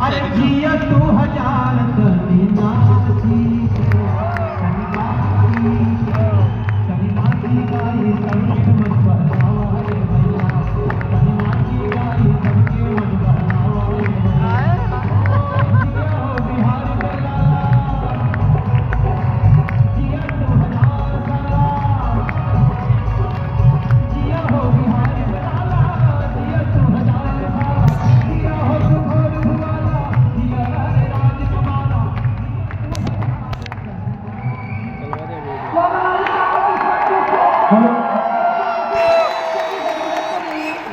अरे जिया तू हजार कभी नाची कभी नाची गाई सबके मन बहलावा रे भैया कभी नाची गाई सबके मन बहलावा रे भैया जिया हो बिहार में लाला जिया तू हजार साला जिया हो बिहार में लाला जिया तू हजार साला जिया हो तू घोर भुआला जिया रे राज कमाला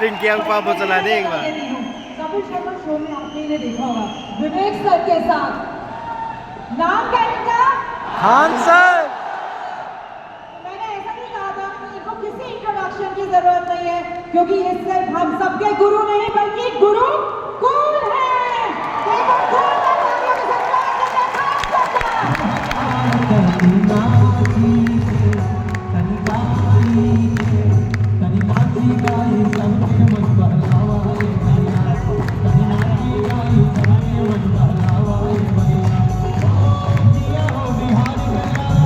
रिंकी अंग पापा चला दे एक बार। कपिल शर्मा शो में आपने इन्हें देखा होगा विवेक सर के साथ। नाम क्या है इनका? खान सर। मैंने ऐसा नहीं कहा था कि इनको किसी इंट्रोडक्शन की जरूरत नहीं है क्योंकि ये सिर्फ हम सबके गुरु नहीं बल्कि गुरु कूल है। देखो कूल का तालियों के साथ स्वागत करते हैं खान सर का। कभी नाची कभी नाची गाई सबके मन बहलावा रे भैया कभी नाची गाई सबके मन बहलावा रे भैया जिया हो बिहार में लाला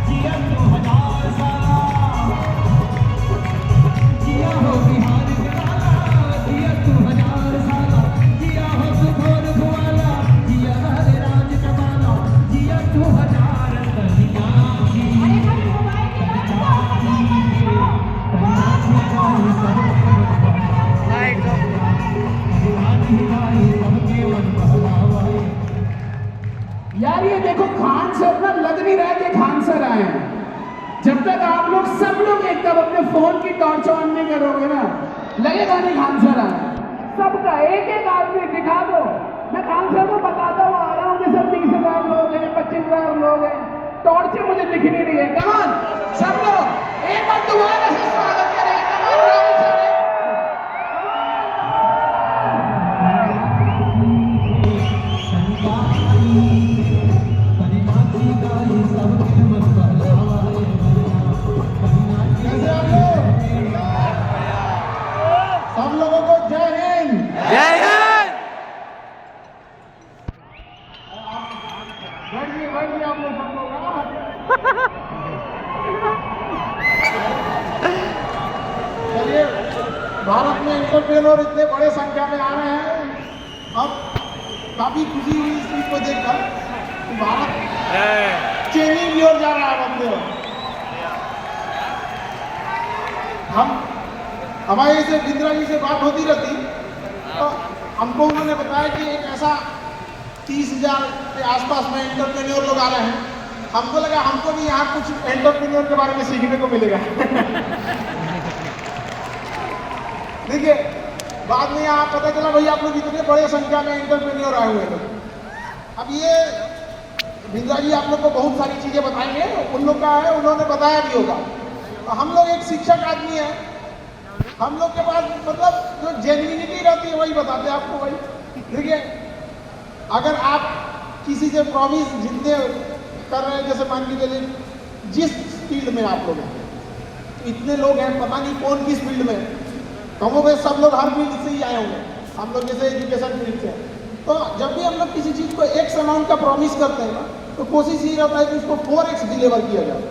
जिया तू हजार साला जिया हो बिहार में लाला जिया तू हजार साला जिया हो तू घोर भुआला जिया रे राज कमाला जिया तू हजार कन्या जी अरे भाई मोबाइल की तरफ से लाइट ऑफ। यार ये देखो खान सर ना लग नहीं रहा है कि खान सर आए हैं। जब तक आप लोग सब लोग एकदम अपने फोन की टॉर्च ऑन नहीं करोगे ना लगेगा नहीं खान सर आए। सबका एक एक आदमी दिखा दो। मैं खान सर को बताता हूँ आ रहा हूँ कि सर 30,000 लोग हैं 25,000 लोग हैं। टॉर्च मुझे दिख नहीं रही है। कमान सब लोग एक बार दोबारा से स्वागत करें। कमान राहुल सर सब लोगों को जय हिंद। जय हिंद। बैठिए आप लोग सब लोग चलिए भारत में एंटरप्रेन्योर इतने बड़े संख्या में आ रहे हैं। अब काफी खुशी हुई इस चीज को देखकर कि भारत चेंजिंग की ओर जा रहा है। अपने हम हमारे से बिंद्रा जी से बात होती रहती तो हमको उन्होंने बताया कि एक ऐसा 30,000 के आसपास में एंटरप्रेन्योर लोग आ रहे हैं। हमको लगा हमको भी यहाँ कुछ एंटरप्रेन्योर के बारे में सीखने को मिलेगा। देखिए बाद में यहाँ पता चला भाई आप लोग इतने बड़े संख्या में एंटरप्रेन्योर आए हुए हैं। अब ये बिंद्रा जी आप लोग को बहुत सारी चीजें बताएंगे। उन लोग का है उन्होंने बताया भी होगा। तो हम लोग एक शिक्षक आदमी है। हम लोग के पास मतलब जो जेन्युइनिटी रहती है वही बताते हैं आपको भाई। देखिए अगर आप किसी से प्रॉमिस जितने कर रहे हैं जैसे मान के चलिए जिस फील्ड में आप लोग हैं इतने लोग हैं पता नहीं कौन किस फील्ड में कमो में सब लोग हर फील्ड से ही आए होंगे। हम लोग जैसे एजुकेशन फील्ड से तो जब भी हम लोग किसी चीज़ को एक्स अमाउंट का प्रॉमिस करते हैं ना तो कोशिश ये रहता है कि उसको 4x डिलीवर किया जाए।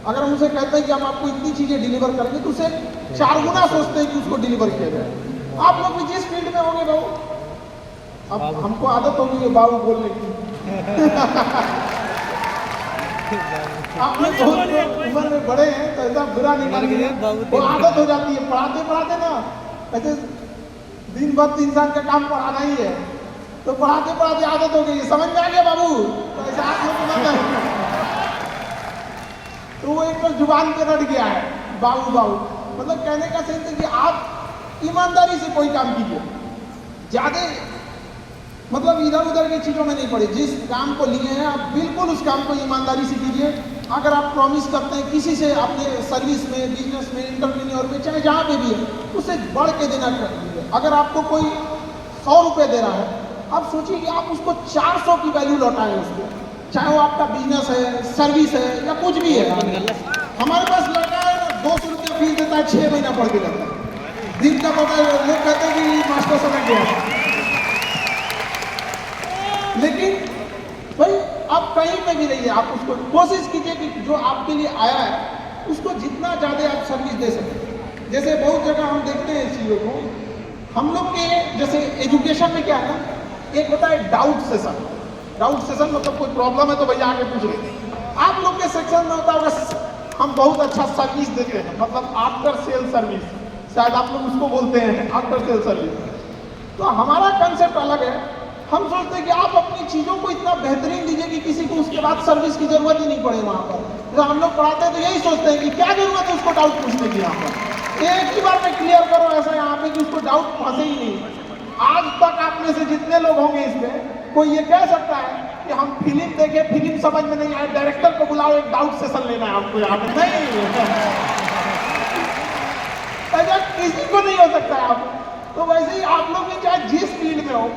अगर हम उसे कहते हैं कि हम आपको इतनी चीज़ें डिलीवर करेंगे तो उसे 4 गुना सोचते हैं कि उसको डिलीवर किया जाए। आप लोग भी जिस फील्ड में होंगे बाबू अब हमको आदत होगी ये बाबू बोलने की। आप लोग बहुत उम्र में बड़े हैं तो ऐसा बुरा नहीं मानिए वो आदत हो जाती है। पढ़ाते पढ़ाते ना ऐसे दिन भर 3 साल का काम पढ़ाना ही है तो पढ़ाते पढ़ाते आदत हो गई। समझ में आ गया बाबू तो ऐसा आप लोग मत है। तो वो एक जुबान पे रट गया है बाबू बाबू। मतलब कहने का सेंस है कि आप ईमानदारी से कोई काम कीजिए। ज़्यादा मतलब इधर उधर की चीज़ों में नहीं पड़े। जिस काम को लिए हैं आप बिल्कुल उस काम को ईमानदारी से कीजिए। अगर आप प्रॉमिस करते हैं किसी से अपने सर्विस में बिजनेस में एंटरप्रेन्योर में चाहे जहाँ पे भी है उससे बढ़ के देना कर दीजिए। अगर आपको कोई 100 रुपये दे रहा है आप सोचिए कि आप उसको 400 की वैल्यू लौटाएं उसको। चाहे वो आपका बिजनेस है सर्विस है या कुछ भी है। हमारे पास लड़का है 200 रुपये फीस देता है 6 महीना पढ़ के जाता है। दिन का पता लोग कहते हैं कि मास्टर समझ गया। कहीं पे भी रहिए, आप उसको कोशिश कीजिए कि जो आपके लिए आया है उसको जितना ज़्यादा आप सर्विस दे सकें। जैसे बहुत जगह हम देखते हैं इस चीज़ों को, हम लोग के जैसे एजुकेशन में क्या है ना, एक होता है डाउट सेशन। डाउट सेशन मतलब कोई प्रॉब्लम है तो भैया आगे पूछ लेते हैं। आप लोग के सेक्शन में होता होगा हम बहुत अच्छा सर्विस देते हैं, मतलब आफ्टर सेल सर्विस, शायद आप लोग उसको बोलते हैं आफ्टर सेल सर्विस। तो हमारा कंसेप्ट अलग है। हम सोचते हैं कि आप अपनी चीज़ों को इतना बेहतरीन दीजिए कि किसी को उसके बाद सर्विस की जरूरत ही नहीं पड़े वहाँ पर। तो हम लोग पढ़ाते हैं तो यही सोचते हैं कि क्या जरूरत है उसको डाउट पूछने की, यहाँ पर एक ही बार में क्लियर करो ऐसा यहाँ पे कि उसको डाउट फंसे ही नहीं। आज तक आप में से जितने लोग होंगे इसमें, कोई ये कह सकता है कि हम फिल्म देखे, फिल्म समझ में नहीं आए, डायरेक्टर को बुलाओ, एक डाउट सेशन लेना है आपको यहाँ पे, नहीं ऐसा किसी को नहीं हो सकता है। आप तो वैसे ही आप लोग भी चाहे जिस फील्ड में हो,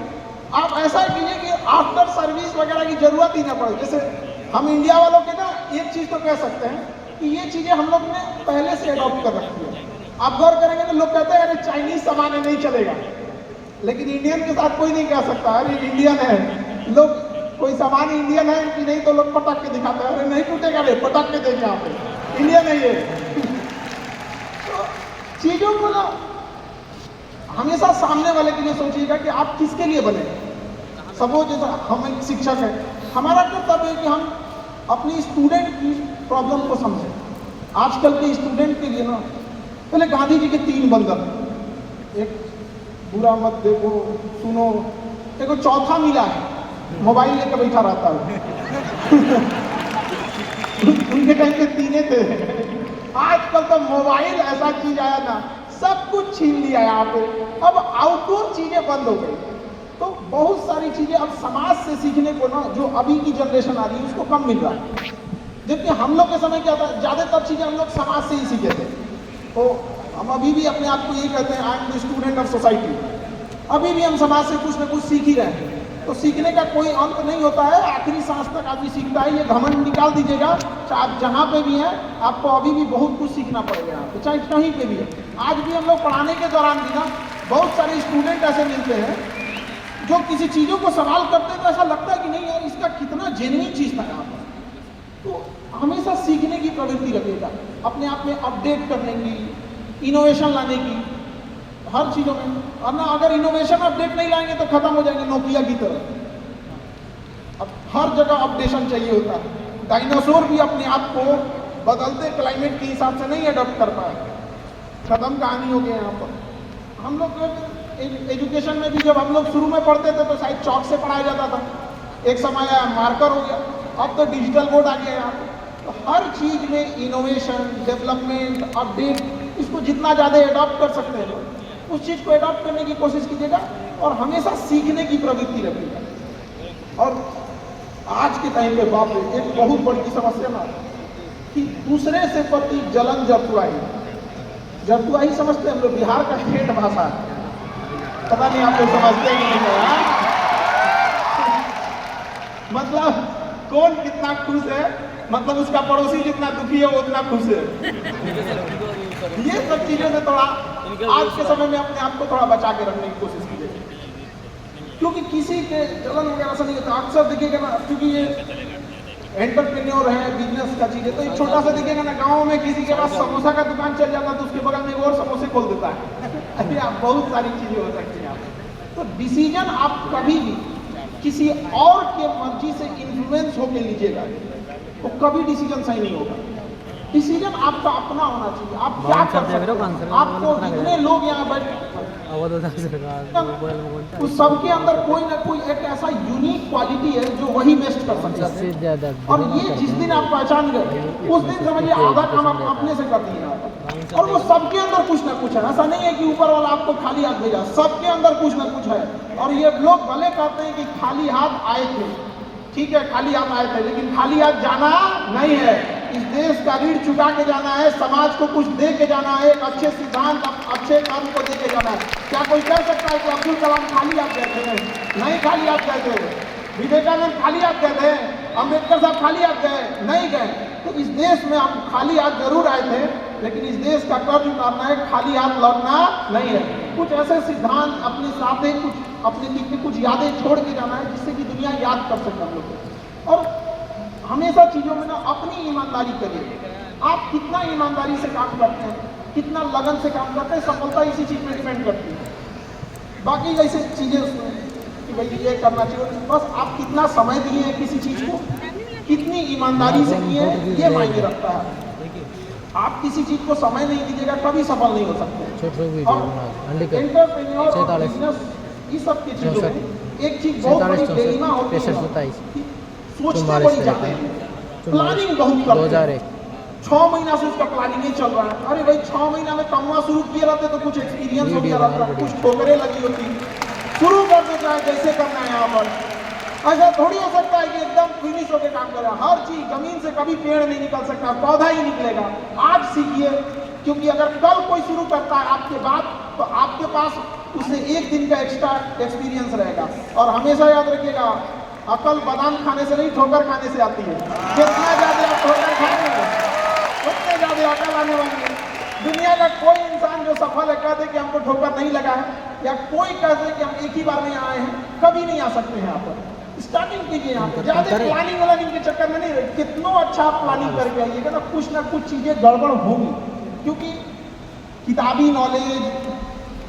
आप ऐसा कीजिए कि आफ्टर सर्विस वगैरह की जरूरत ही ना पड़े। जैसे हम इंडिया वालों के ना एक चीज तो कह सकते हैं कि ये चीजें हम लोग ने पहले से अडॉप्ट कर रखी है। आप गौर करेंगे तो लोग कहते हैं अरे चाइनीज सामान है नहीं चलेगा, लेकिन इंडियन के साथ कोई नहीं कह सकता अरे इंडियन है। लोग कोई सामान इंडियन है कि नहीं तो लोग पटक के दिखाते हैं, अरे नहीं टूटेगा रे, पटक के देंगे यहाँ पे, इंडियन है ये। तो चीजों को ना हमेशा सामने वाले के लिए सोचिएगा कि आप किसके लिए बने। सपोज जैसा हम एक शिक्षक है, हमारा कर्तव्य है कि हम अपनी स्टूडेंट की प्रॉब्लम को समझें। आजकल के स्टूडेंट के लिए ना पहले गांधी जी के 3 बंधन, एक बुरा मत देखो सुनो, एक चौथा मिला है मोबाइल लेकर बैठा रहता है उनके टाइम पे 3 थे। आजकल तो मोबाइल ऐसा चीज आया ना, सब कुछ छीन लिया यहाँ पे। अब आउटडोर चीजें बंद हो गई, तो बहुत सारी चीजें अब समाज से सीखने को ना, जो अभी की जनरेशन आ रही है उसको कम मिल रहा है। जबकि हम लोग के समय क्या था, ज्यादातर चीजें हम लोग समाज से ही सीखे थे। तो हम अभी भी अपने आप को यही कहते हैं I am the student of society. अभी भी हम समाज से कुछ न कुछ सीख ही रहे हैं। तो सीखने का कोई अंत नहीं होता है, आखिरी सांस तक आदमी सीखता है। ये घमंड निकाल दीजिएगा, चाहे आप जहाँ पे भी हैं आपको अभी भी बहुत कुछ सीखना पड़ेगा यहाँ पे, चाहे कहीं पे भी है। आज भी हम लोग पढ़ाने के दौरान भी ना बहुत सारे स्टूडेंट ऐसे मिलते हैं जो किसी चीज़ों को सवाल करते हैं तो ऐसा लगता है कि नहीं यार इसका कितना जेन्युइन चीज़ था यहाँ पर। तो हमेशा सीखने की प्रवृत्ति रखिएगा, अपने आप में अपडेट करने की, इनोवेशन लाने की हर चीज़ों में। और ना अगर इनोवेशन अपडेट नहीं लाएंगे तो खत्म हो जाएंगे नोकिया की तरह। अब हर जगह अपडेशन चाहिए होता है। डायनासोर भी अपने आप को बदलते क्लाइमेट के हिसाब से नहीं अडॉप्ट कर पाए, खत्म कहानी हो गई यहाँ पर। हम लोग एजुकेशन में भी जब हम लोग शुरू में पढ़ते थे तो शायद चौक से पढ़ाया जाता था, एक समय आया मार्कर हो गया, अब तो डिजिटल बोर्ड आ गया यहाँ पे। तो हर चीज़ में इनोवेशन, डेवलपमेंट, अपडेट, इसको जितना ज़्यादा अडॉप्ट कर सकते हैं लोग उस चीज़ को अडॉप्ट करने की कोशिश कीजिएगा और हमेशा सीखने की प्रवृत्ति रखिएगा। और आज के टाइम पे बाप रे एक बहुत बड़ी समस्या ना कि दूसरे से प्रति जलन जरतुआई। जरतुआई समझते हैं हम लोग, बिहार का ठेठ भाषा है, पता नहीं आप लोग समझते हैं कि नहीं है। मतलब कौन कितना खुश है, मतलब उसका पड़ोसी जितना दुखी है वो उतना खुश है। ये सब चीजों से थोड़ा आज के समय में अपने आप को थोड़ा बचा के रखने की कोशिश कीजिए, क्योंकि किसी के जलन वगैरह से नहीं होता। अक्सर देखिएगा ना, क्योंकि ये एंटरप्रेन्योर है, बिजनेस का चीज है, तो एक छोटा सा देखिएगा ना, गाँव में किसी के पास समोसा का दुकान चल जाता तो उसके बगल में एक और समोसे खोल देता है। अभी आप बहुत सारी चीजें हो सकती हैं। तो डिसीजन आप कभी भी किसी और के मर्जी से इन्फ्लुएंस होकर लीजिएगा तो कभी डिसीजन सही नहीं होगा। डिसीजन आपका अपना होना चाहिए। आप क्या कर सकते हैं, आपको जितने लोग यहाँ बैठे उस सबके अंदर कोई ना कोई एक ऐसा यूनिक क्वालिटी है जो वही बेस्ट कर सकता है। और ये जिस दिन आप पहचान गए उस दिन समझिए आधा काम आप अपने से कर दिए। और वो सबके अंदर कुछ ना कुछ है, ऐसा नहीं है कि ऊपर वाला आपको खाली हाथ भेजा, सबके अंदर कुछ ना कुछ है। और ये लोग भले कहते हैं कि खाली हाथ आए थे, ठीक है खाली हाथ आए थे, लेकिन खाली हाथ जाना नहीं है। इस देश का ऋण चुका के जाना है, समाज को कुछ दे के जाना है, एक अच्छे सिद्धांत, अच्छे कर्म को दे के जाना है। क्या कोई कह सकता है कि अब्दुल कलाम खाली हाथ गए थे? नहीं खाली हाथ गए थे। विवेकानंद खाली हाथ गए थे, अम्बेडकर साहब खाली हाथ गए नहीं गए। तो इस देश में हम खाली हाथ जरूर आए थे, लेकिन इस देश का कर्ज उतारना है, खाली हाथ लौटना नहीं है। कुछ ऐसे सिद्धांत अपने साथ कुछ अपने दिल में कुछ यादें छोड़ के जाना है जिससे कि दुनिया याद कर सके हम लोग। और हमेशा चीज़ों में ना अपनी ईमानदारी करिए। आप कितना ईमानदारी से काम करते हैं, कितना लगन से काम करते हैं, सफलता इसी चीज़ में डिपेंड करती है। बाकी जैसे चीज़ें उसमें कि भाई ये करना चाहिए, बस आप कितना समय दिए हैं किसी चीज़ को, कितनी ईमानदारी से किए हैं, ये मायने रखता है। आप किसी चीज़ को समय नहीं दीजिएगा कभी सफल नहीं हो सकते। और एंटरप्रेन्योर और बिजनेस इस सब की चीज़ों में एक चीज़ बहुत बड़ी डिलेमा होती है, सोचते बड़ी जाते हैं, प्लानिंग बहुत करते हैं। 6 महीना से उसका प्लानिंग ही चल रहा है। अरे भाई 6 महीना में कमवा शुरू किए रहते तो कुछ एक्सपीरियंस हो गया रहता, कुछ ठोकरें लगी होती, शुरू कर दो चाहे जैसे करना है। यहाँ पर ऐसा थोड़ी हो सकता है कि एकदम फिनिश होकर काम करें। हर चीज जमीन से कभी पेड़ नहीं निकल सकता, पौधा ही निकलेगा। आज सीखिए, क्योंकि अगर कल कोई शुरू करता है आपके बाद तो आपके पास उससे 1 दिन का एक्स्ट्रा एक्सपीरियंस रहेगा। और हमेशा याद रखिएगा, अकल बादाम खाने से नहीं ठोकर खाने से आती है। जितना ज्यादा आप ठोकर खाएंगे उतने ज्यादा अकल आने वाली है। दुनिया का कोई इंसान जो सफल है कह दे कि हमको ठोकर नहीं लगा है, या कोई कह दे कि हम एक ही बार में आए हैं, कभी नहीं आ सकते हैं। यहाँ पर स्टार्टिंग कीजिए, यहाँ पर ज्यादा प्लानिंग वालानिंग के चक्कर में नहीं रहे। कितना अच्छा आप प्लानिंग करके आइएगा ना, कुछ ना कुछ चीजें गड़बड़ होंगी। क्योंकि किताबी नॉलेज,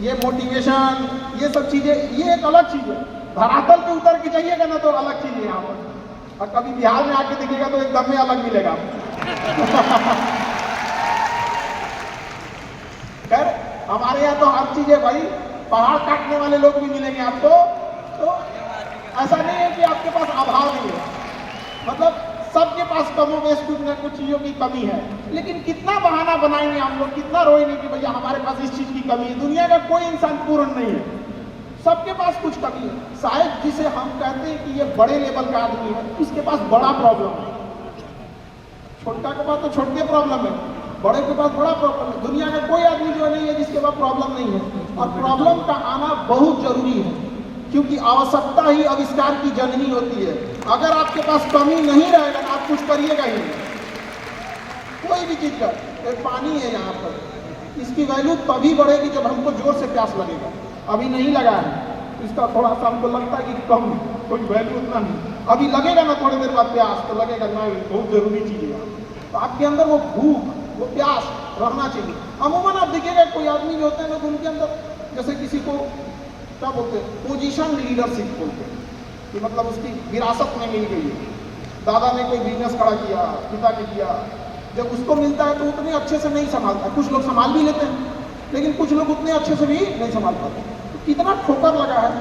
ये मोटिवेशन, ये सब चीजें ये एक अलग चीज है। धरातल पे उतर के जाइएगा ना तो अलग चीज है यहाँ पर। और कभी बिहार में आके देखिएगा तो एकदम में अलग मिलेगा। खैर हमारे यहाँ तो हर चीज है भाई, पहाड़ काटने वाले लोग भी मिलेंगे आपको। तो ऐसा नहीं है कि आपके पास अभाव नहीं है, मतलब सबके पास कमो बेश कुछ न कुछ चीज़ों की कमी है। लेकिन कितना बहाना बनाएंगे हम लोग, कितना रोएंगे कि भैया हमारे पास इस चीज़ की कमी है। दुनिया का कोई इंसान पूर्ण नहीं है, सबके पास कुछ कमी है। शायद जिसे हम कहते हैं कि ये बड़े लेवल का आदमी है, उसके पास बड़ा प्रॉब्लम है। छोटा के पास तो छोटे प्रॉब्लम है, बड़े के पास बड़ा प्रॉब्लम है। दुनिया का कोई आदमी जो नहीं है जिसके पास प्रॉब्लम नहीं है। और प्रॉब्लम का आना बहुत जरूरी है, क्योंकि आवश्यकता ही आविष्कार की जननी होती है। अगर आपके पास कमी नहीं रहेगा ना, आप कुछ करिएगा ही नहीं। कोई भी चीज का पानी है यहाँ पर, इसकी वैल्यू तभी बढ़ेगी जब हमको जोर से प्यास लगेगा। अभी नहीं लगा है, इसका थोड़ा सा हमको लगता है कि कम, कोई वैल्यू उतना नहीं। अभी लगेगा ना थोड़ी देर बाद प्यास, तो लगेगा ना बहुत जरूरी चीज है। तो आपके अंदर वो भूख, वो प्यास रहना चाहिए। अमूमन आप देखिएगा कोई आदमी जो होते हैं ना, उनके अंदर जैसे किसी को क्या बोलते हैं, पोजीशन लीडरशिप बोलते हैं, कि मतलब उसकी विरासत में मिल गई है। दादा ने कोई बिजनेस खड़ा किया, पिता ने किया, जब उसको मिलता है तो उतने अच्छे से नहीं संभालता। कुछ लोग संभाल भी लेते हैं, लेकिन कुछ लोग उतने अच्छे से भी नहीं संभाल पाते। तो कितना ठोकर लगा है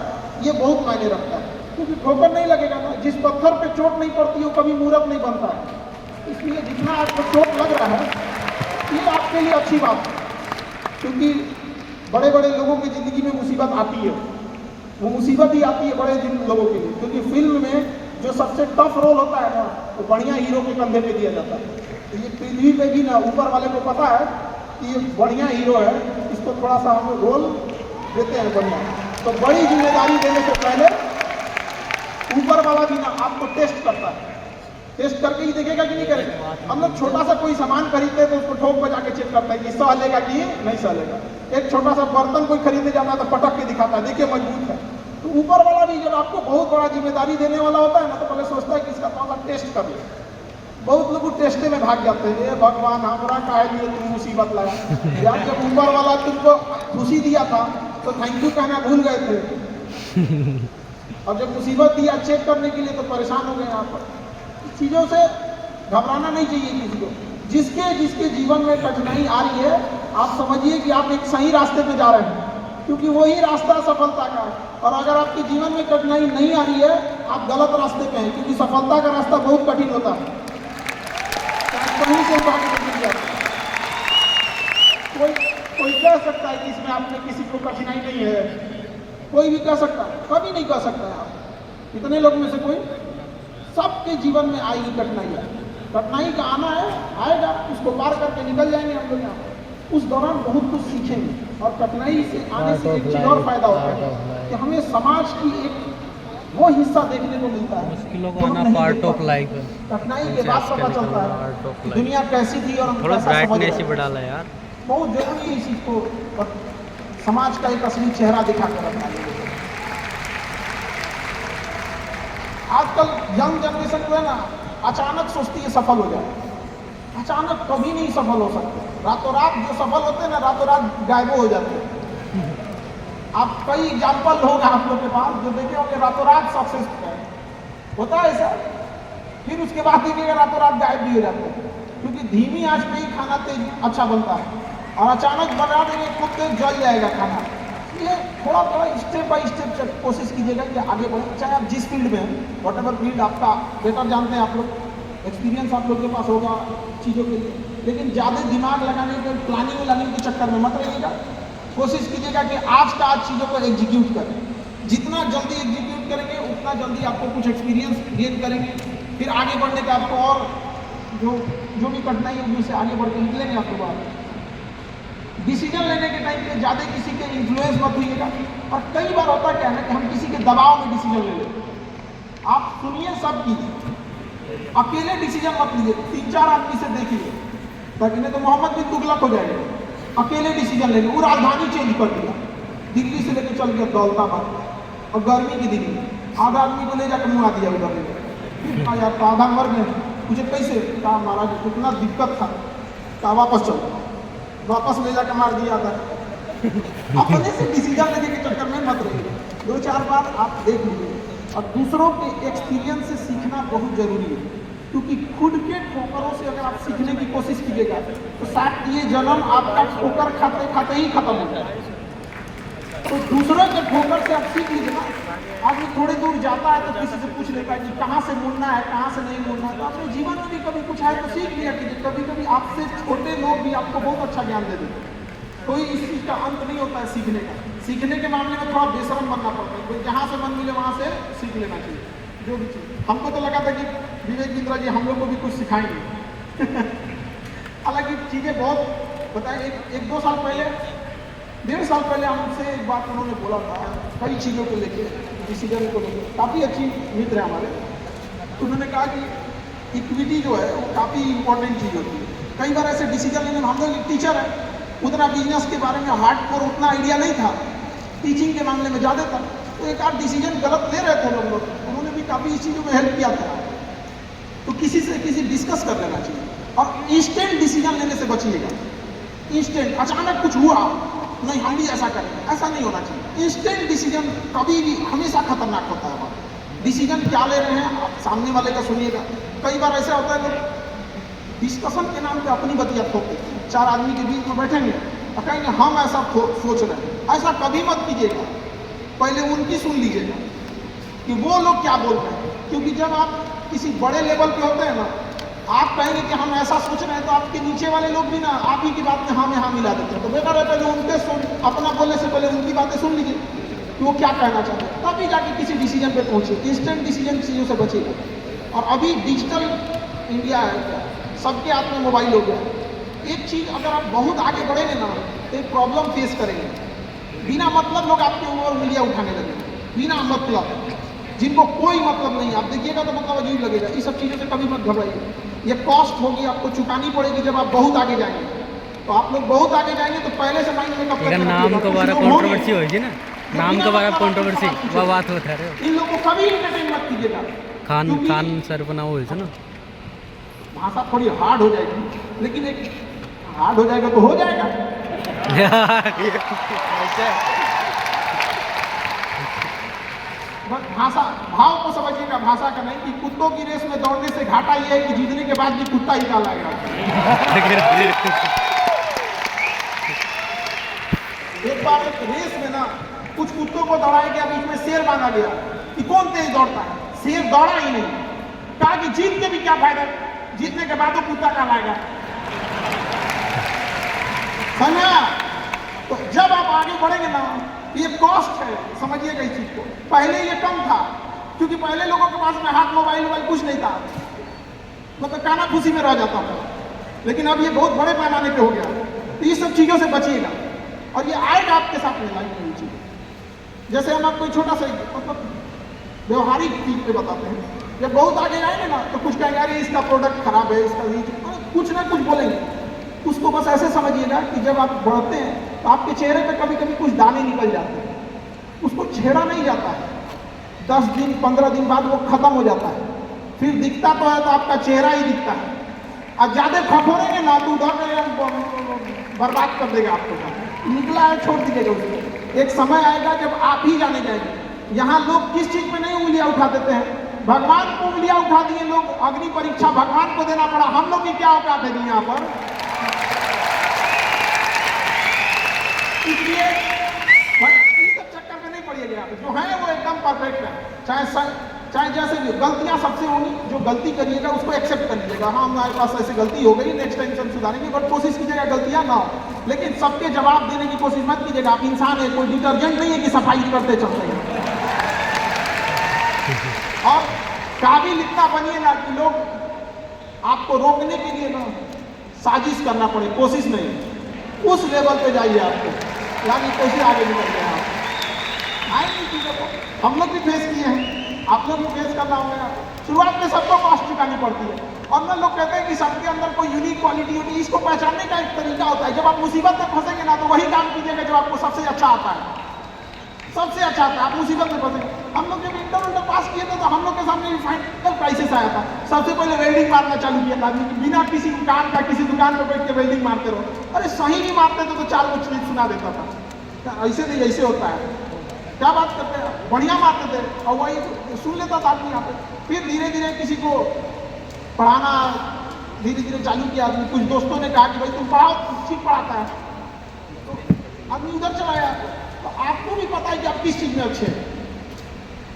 ये बहुत मायने रखता है, क्योंकि ठोकर नहीं लगेगा ना, जिस पत्थर पे चोट नहीं पड़ती वो कभी मूर्त नहीं बनता है। इसलिए जितना आपको चोट लग रहा है ये आपके लिए अच्छी बात है, क्योंकि बड़े बड़े लोगों की ज़िंदगी में मुसीबत आती है। वो मुसीबत ही आती है बड़े लोगों के लिए, क्योंकि फिल्म में जो सबसे टफ रोल होता है ना, वो बढ़िया हीरो के कंधे पे दिया जाता है। तो ये पृथ्वी पे भी ना ऊपर वाले को पता है कि ये बढ़िया हीरो है, इसको थोड़ा सा हम रोल देते हैं बढ़िया। तो बड़ी जिम्मेदारी देने से पहले ऊपर वाला भी ना आपको टेस्ट करता है, टेस्ट करके ही देखेगा कि नहीं करेगा। हम लोग छोटा सा कोई सामान खरीदते हैं तो उसको ठोक बजा के चेक करता है कि सह लेगा कि नहीं सह लेगा। एक छोटा सा बर्तन कोई खरीदने जाता है तो पटक के दिखाता है, देखिए मजबूत है। तो ऊपर वाला भी जब आपको बहुत बड़ा जिम्मेदारी देने वाला होता है ना, तो पहले सोचता है कि इसका थोड़ा सा टेस्ट कर ले। बहुत लोग टेस्टे में भाग जाते हैं, ये भगवान हमारा काहे लिए तुम मुसीबत लगा यार। जब ऊपर वाला तुमको खुशी दिया था तो थैंक यू कहना भूल गए थे, और जब मुसीबत दिया चेक करने के लिए तो परेशान हो गए। यहाँ पर चीज़ों से घबराना नहीं चाहिए किसी को। जिसके जिसके जीवन में कठिनाई आ रही है, आप समझिए कि आप एक सही रास्ते पे जा रहे हैं, क्योंकि वही रास्ता सफलता का है। और अगर आपके जीवन में कठिनाई नहीं आ रही है, आप गलत रास्ते पे हैं, क्योंकि सफलता का रास्ता बहुत कठिन होता है। कहीं से कोई कह सकता है कि इसमें आपने किसी को कठिनाई नहीं है, कोई भी कह सकता है, कभी नहीं कह सकता है आप। इतने लोग में से कोई, सबके जीवन में आएगी कठिनाई। कठिनाई का आना है, आएगा, उसको पार करके निकल जाएंगे हम लोग यहाँ। उस दौरान बहुत कुछ सीखेंगे। और कठिनाई से आने से एक चीज और फायदा होता है कि हमें समाज की एक वो हिस्सा देखने को मिलता है। मुश्किलों को आना पार्ट ऑफ लाइफ है। कठिनाई के बाद पता चलता है कि दुनिया कैसी थी और हम थोड़ा कैसा समझ ब्राइटनेस ही रहे बढ़ा ला यार। बहुत जरूरी है इस चीज को, समाज का एक असली चेहरा दिखा कर रखना। आजकल यंग जनरेशन जो है ना, अचानक सोचती है सफल हो जाए। अचानक कभी नहीं सफल हो सकते। रातों रात जो सफल होते हैं ना, रातों रात गायब हो जाते हैं। आप कई एग्जाम्पल होगा आप लोग के पास जो देखे होंगे रातों रात सक्सेस होता है ऐसा, फिर उसके बाद देखिएगा रातों रात गायब भी हो जाते हैं। क्योंकि धीमी आंच पे ही खाना तेज अच्छा बनता है, और अचानक बना देंगे खूब तेज जल जाएगा खाना। ये थोड़ा थोड़ा स्टेप बाय स्टेप कोशिश कीजिएगा कि आगे बढ़े, चाहे आप जिस फील्ड में हैं, वॉट एवर फील्ड आपका बेटर जानते हैं आप लोग, एक्सपीरियंस आप लोग के पास होगा चीज़ों के लिए, लेकिन ज़्यादा दिमाग लगाने के प्लानिंग व्लानिंग के चक्कर में मत रहिएगा। कोशिश कीजिएगा कि आज का आज चीज़ों को एग्जीक्यूट करें। जितना जल्दी एग्जीक्यूट करेंगे उतना जल्दी आपको कुछ एक्सपीरियंस गेन करेंगे, फिर आगे बढ़ने का आपको और जो भी कठिनाई है उनमें से आगे बढ़ के निकलेंगे आपके बाद। डिसीजन लेने के टाइम पे ज़्यादा किसी के इन्फ्लुएंस मत होइएगा। और कई बार होता क्या है ना कि हम किसी के दबाव में डिसीजन ले लेते हैं। आप सुनिए, सब कीजिए, अकेले डिसीजन मत लीजिए, 3-4 आदमी से देखिए, ताकि नहीं तो मोहम्मद बिन तुगलक हो जाएगा। अकेले डिसीजन लेंगे, वो राजधानी चेंज कर दिया, दिल्ली से लेकर चल गया दौलताबाद, और गर्मी की दिल्ली, आधा आदमी को ले जाकर मुँगा दिया उधर यार, तो आधा मर गए। मुझे कैसे कहा महाराज कितना दिक्कत था, कहा वापस चलो, वापस ले जाकर मार दिया था। अपने से डिसीजन लेने के चक्कर में मत रहिए, 2-4 बार आप देख लीजिए। और दूसरों के एक्सपीरियंस से सीखना बहुत जरूरी है, क्योंकि खुद के ठोकरों से अगर आप सीखने की कोशिश कीजिएगा तो शायद ये जन्म आपका ठोकर खाते खाते ही खत्म हो जाए। तो दूसरों के ठोकर से आप सीख लीजिए ना। आदमी थोड़ी दूर जाता है तो किसी से पूछ लेता है कि कहाँ से मुड़ना है, कहाँ से नहीं मुड़ना है। तो अपने जीवन में भी कभी कुछ है तो सीख लिया कीजिए। कभी कभी आपसे छोटे लोग भी आपको बहुत अच्छा ज्ञान दे देते हैं। कोई इस चीज़ का अंत नहीं होता है सीखने का। सीखने के मामले में थोड़ा बेशरम बनना पड़ता है, कोई जहाँ से मन मिले वहाँ से सीख लेना चाहिए जो भी चीज़। हमको तो लगा था कि विवेक बिंद्रा जी हम लोग को भी कुछ सिखाएंगे। हालांकि चीज़ें बहुत बताएं, 1-2 साल पहले, 1.5 साल पहले हमसे एक बात उन्होंने बोला था, कई चीज़ों को लेके, डिसीजन को लेके। काफ़ी अच्छी मित्र है हमारे। उन्होंने कहा कि इक्विटी जो है वो काफ़ी इंपॉर्टेंट चीज़ होती है। कई बार ऐसे डिसीजन लेने में, हम लोग एक टीचर है, उतना बिजनेस के बारे में हार्डकोर उतना आइडिया नहीं था, टीचिंग के मामले में ज़्यादा था, तो एक आध डिसीजन गलत ले रहे थे लोग। उन्होंने भी काफ़ी इस चीज़ों में हेल्प किया था। तो किसी से डिस्कस कर लेना चाहिए, और इंस्टेंट डिसीजन लेने से बचिएगा। इंस्टेंट अचानक कुछ हुआ, नहीं हम भी ऐसा करेंगे, ऐसा नहीं होना चाहिए। इंस्टेंट डिसीजन कभी भी हमेशा खतरनाक होता है। डिसीजन क्या ले रहे हैं आप सामने वाले का सुनिएगा। कई बार ऐसा होता है लोग डिस्कशन के नाम पे अपनी बतिया ठोक देते हैं। 4 आदमी के बीच में बैठेंगे और कहेंगे हम ऐसा सोच रहे हैं। ऐसा कभी मत कीजिएगा, पहले उनकी सुन लीजिएगा कि वो लोग क्या बोल रहे हैं। क्योंकि जब आप किसी बड़े लेवल पे होते हैं ना, आप कहेंगे कि हम ऐसा सोच रहे हैं, तो आपके नीचे वाले लोग भी ना आप ही की बात में हाँ में हाँ मिला देते हैं। तो बेटर है पहले उनके अपना बोलने से पहले उनकी बातें सुन लीजिए कि वो क्या कहना चाहते हैं, तभी जाके किसी डिसीजन पे पहुंचे। इंस्टेंट डिसीजन चीज़ों से बचेगा। और अभी डिजिटल इंडिया है, सबके हाथ में मोबाइल हो गया। एक चीज़ अगर आप बहुत आगे बढ़ेंगे ना तो एक प्रॉब्लम फेस करेंगे। बिना मतलब लोग आपके ऊपर मीडिया उठाने लगेंगे, बिना मतलब, जिनको कोई मतलब नहीं। आप देखिएगा तो मतलब अजीब लगेगा। ये सब चीज़ों से कभी मत घबराइए। ये कॉस्ट होगी, आपको चुकानी पड़ेगी जब आप बहुत आगे जाएंगे। तो आप लोग बहुत आगे जाएंगे तो पहले से माइंड में कब तक नाम को बारा कंट्रोवर्सी होगी ना, नाम को बारा कंट्रोवर्सी वो बात होता है। इन लोगों को कभी एंटरटेन मत कीजिएगा। खान सर बना हुआ है ना, भाषा थोड़ी हार्ड हो जाएगी, लेकिन एक हार्ड हो जाएगा तो हो जाएगा। बस भाषा भाव को समझिएगा, भाषा का नहीं। कि कुत्तों की रेस में दौड़ने से घाटा ये है कि जीतने के बाद भी कुत्ता ही कहलाएगा। एक बार एक रेस में ना कुछ कुत्तों को दौड़ाया गया, बीच में शेर बांधा गया कि कौन तेज दौड़ता है। शेर दौड़ा ही नहीं, कहा कि जीत के भी क्या फायदा, जीतने के बाद वो कुत्ता कहलाएगा। समझा? तो जब आप आगे बढ़ेंगे ना, ये कॉस्ट है, समझिएगा इस चीज को। पहले ये कम था, क्योंकि पहले लोगों के पास में हाथ मोबाइल कुछ नहीं था, मतलब काना खुशी में रह जाता था। लेकिन अब ये बहुत बड़े पैमाने पे हो गया। तो ये सब चीजों से बचिएगा, और ये आएगा आपके साथ में लाइफ में। चीज जैसे हम आपको छोटा सा मतलब व्यवहारिक चीज पे बताते हैं। जब बहुत आगे जाएंगे ना तो कुछ कहेंगे अरे इसका प्रोडक्ट खराब है, इसका कुछ ना कुछ बोलेंगे। उसको बस ऐसे समझिएगा कि जब आप बढ़ते हैं तो आपके चेहरे पे कभी कभी कुछ दाने निकल जाते हैं, उसको छेड़ा नहीं जाता है। 10 दिन 15 दिन बाद वो खत्म हो जाता है, फिर दिखता तो है तो आपका चेहरा ही दिखता है, और ज्यादा खखोरेंगे ना तो उधर बर्बाद कर देगा आपको। निकला है छोड़ दीजिएगा उसको, एक समय आएगा जब आप ही जाने जाएंगे। यहाँ लोग किस चीज में नहीं उंगलियां उठा देते हैं, भगवान को उंगलियां उठा दिए लोग, अग्नि परीक्षा भगवान को देना पड़ा। हम लोग की क्या औकात है यहाँ पर? इसलिए इस सब चक्कर में नहीं पड़िएगा, जो है वो एकदम परफेक्ट है। चाहे जैसे भी गलतियां सबसे होंगी, जो गलती करिएगा उसको एक्सेप्ट कर लीजिएगा, हाँ हमारे पास ऐसी गलती हो गई, नेक्स्ट टाइम से हम सुधारेंगे, बट कोशिश कीजिएगा गलतियां ना हो। लेकिन सबके जवाब देने की कोशिश मत कीजिएगा, आप इंसान है, कोई डिटर्जेंट नहीं है कि सफाई करते चलते हैं। और काबिल इतना बनिए ना कि लोग आपको रोकने के लिए ना साजिश करना पड़े, कोशिश नहीं, उस लेवल पे जाइए आपको, यानी कैसे आगे निकल गए आप आएंगे चीज़ों को। हम लोग भी फेस किए हैं, आप लोग भी फेस करना होगा। शुरुआत में सबको कॉस्ट चुकानी पड़ती है, और ना लोग कहते हैं कि सबके अंदर कोई यूनिक क्वालिटी होती है, इसको पहचानने का एक तरीका होता है। जब आप मुसीबत में फंसेंगे ना तो वही काम कीजिएगा जो आपको सबसे अच्छा आता है, सबसे अच्छा आता है। आप मुसीबत में फंसेंगे, हम लोग जब इंटर पास किए थे तो हम लोग के सामने फाइनल क्राइसिस आया था। सबसे पहले वेल्डिंग मारना चालू किया था, बिना किसी काम का, किसी दुकान पर बैठ के वेल्डिंग मारते रहो। अरे सही नहीं मारते थे तो 4 को चीज सुना देता था, ऐसे नहीं ऐसे होता है, क्या बात करते हैं, बढ़िया मारते थे और वही सुन लेता था आदमी यहाँ पे। फिर धीरे धीरे किसी को पढ़ाना धीरे धीरे चालू किया आदमी, कुछ दोस्तों ने कहा कि भाई तुम पढ़ाओ, ठीक पढ़ाता है, तो आदमी उधर चला गया। तो आपको भी पता है कि आप किस चीज में अच्छे हैं,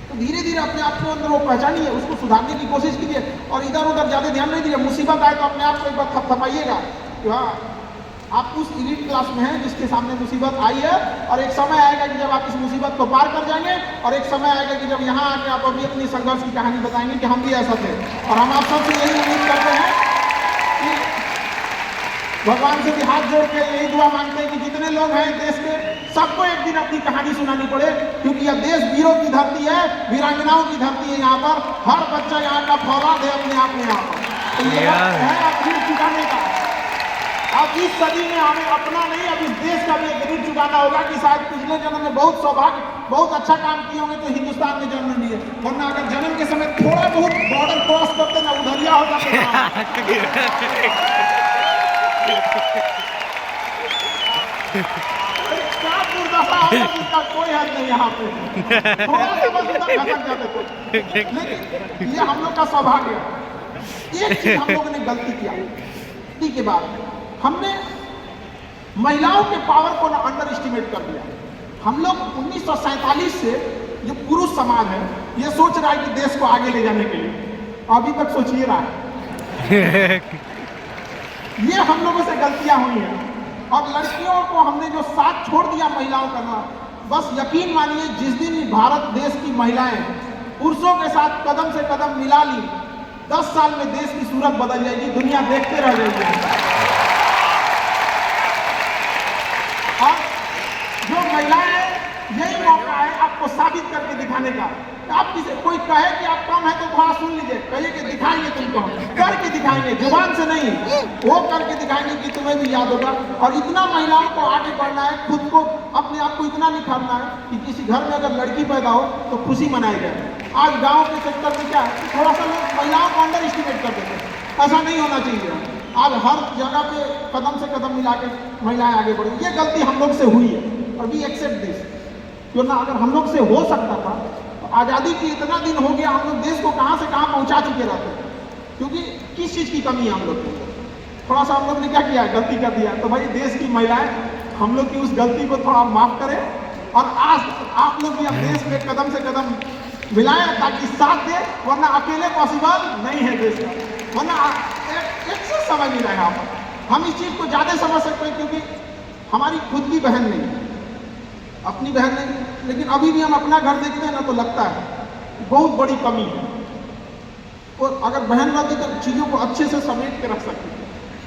तो धीरे धीरे अपने आप के अंदर वो पहचानिए, उसको सुधारने की कोशिश कीजिए, और इधर उधर ज्यादा ध्यान नहीं दीजिए। मुसीबत आए तो अपने आप को एक बार थपथपाइएगा कि हाँ आप उस एलीट क्लास में हैं जिसके सामने मुसीबत आई है, और एक समय आएगा कि जब आप इस मुसीबत को पार कर जाएंगे, और एक समय आएगा कि जब यहाँ आके आप अभी अपनी संघर्ष की कहानी बताएंगे कि हम भी ऐसा थे। और हम आप सबसे यही उम्मीद करते हैं कि भगवान से भी हाथ जोड़ के यही दुआ मांगते हैं कि जितने लोग हैं देश के, सबको एक दिन अपनी कहानी सुनानी पड़े, क्योंकि यह देश वीरों की धरती है, वीरांगनाओं की धरती है। यहाँ पर हर बच्चा यहाँ का फौलाद है अपने आप में। यहाँ पर तो ये वक्त है अब ऋण चुकाने का। अब इस सदी में हमें अपना नहीं, अब इस देश का भी एक ऋण चुकाना होगा कि शायद पिछले जन्म में बहुत सौभाग्य, बहुत अच्छा काम किए होंगे तो हिंदुस्तान में जन्म लिए, वरना अगर जन्म के समय थोड़ा बहुत बॉर्डर क्रॉस करते ना उधरिया हो जाते। क्या दुर्दशा होगा जिसका कोई हद नहीं यहाँ पे, थोड़ा सा बस उधर खसक जाते थे। लेकिन ये हम लोग का सौभाग्य है। एक चीज हम लोगों ने गलती किया के बाद, हमने महिलाओं के पावर को ना अंडर एस्टिमेट कर दिया। हम लोग 1947 से जो पुरुष समाज है ये सोच रहा है कि देश को आगे ले जाने के लिए, अभी तक सोचिए रहा है। ये हम लोगों से गलतियां हुई हैं, और लड़कियों को हमने जो साथ छोड़ दिया महिलाओं का ना, बस यकीन मानिए जिस दिन भारत देश की महिलाएं पुरुषों के साथ कदम से कदम मिला ली, 10 साल में देश की सूरत बदल जाएगी, दुनिया देखते रह जाएगी। और जो महिलाएं हैं, यही मौका है आपको साबित करके दिखाने का। आप किसी कोई कहे कि आप कम है तो थोड़ा सुन लीजिए, कहिए कि दिखाएंगे तुमको, करके दिखाएंगे, जुबान से नहीं, वो करके दिखाएंगे कि तुम्हें भी याद होगा। और इतना महिलाओं को आगे बढ़ना है, खुद को अपने आप को इतना निखारना है कि किसी घर में अगर लड़की पैदा हो तो खुशी मनाई जाए। आज गाँव के सेक्टर में क्या है, थोड़ा सा लोग महिलाओं को अंडर एस्टिमेट कर देते हैं, ऐसा नहीं होना चाहिए। आज हर जगह पे कदम से कदम मिला के महिलाएं आगे बढ़ी, ये गलती हम लोग से हुई है, और वी एक्सेप्ट दिस। क्यों ना, अगर हम लोग से हो सकता था तो आज़ादी की इतना दिन हो गया, हम लोग देश को कहाँ से कहाँ पहुँचा चुके रहते, क्योंकि किस चीज़ की कमी है हम लोग को। थोड़ा सा हम लोग ने क्या किया, गलती कर दिया, तो भाई देश की महिलाएं हम लोग की उस गलती को थोड़ा माफ करें, और आज आप लोग भी अब देश में कदम से कदम मिलाएं ताकि साथ दे, वरना अकेले पॉसिबल नहीं है देश का, वरना एक से समझ नहीं रहे आप। हम इस चीज़ को ज़्यादा समझ सकते हैं क्योंकि हमारी खुद की बहन नहीं, अपनी बहन नहीं, लेकिन अभी भी हम अपना घर देखते हैं ना तो लगता है बहुत बड़ी कमी है। और अगर बहन रहती तो चीज़ों को अच्छे से समेट के रख सकती है।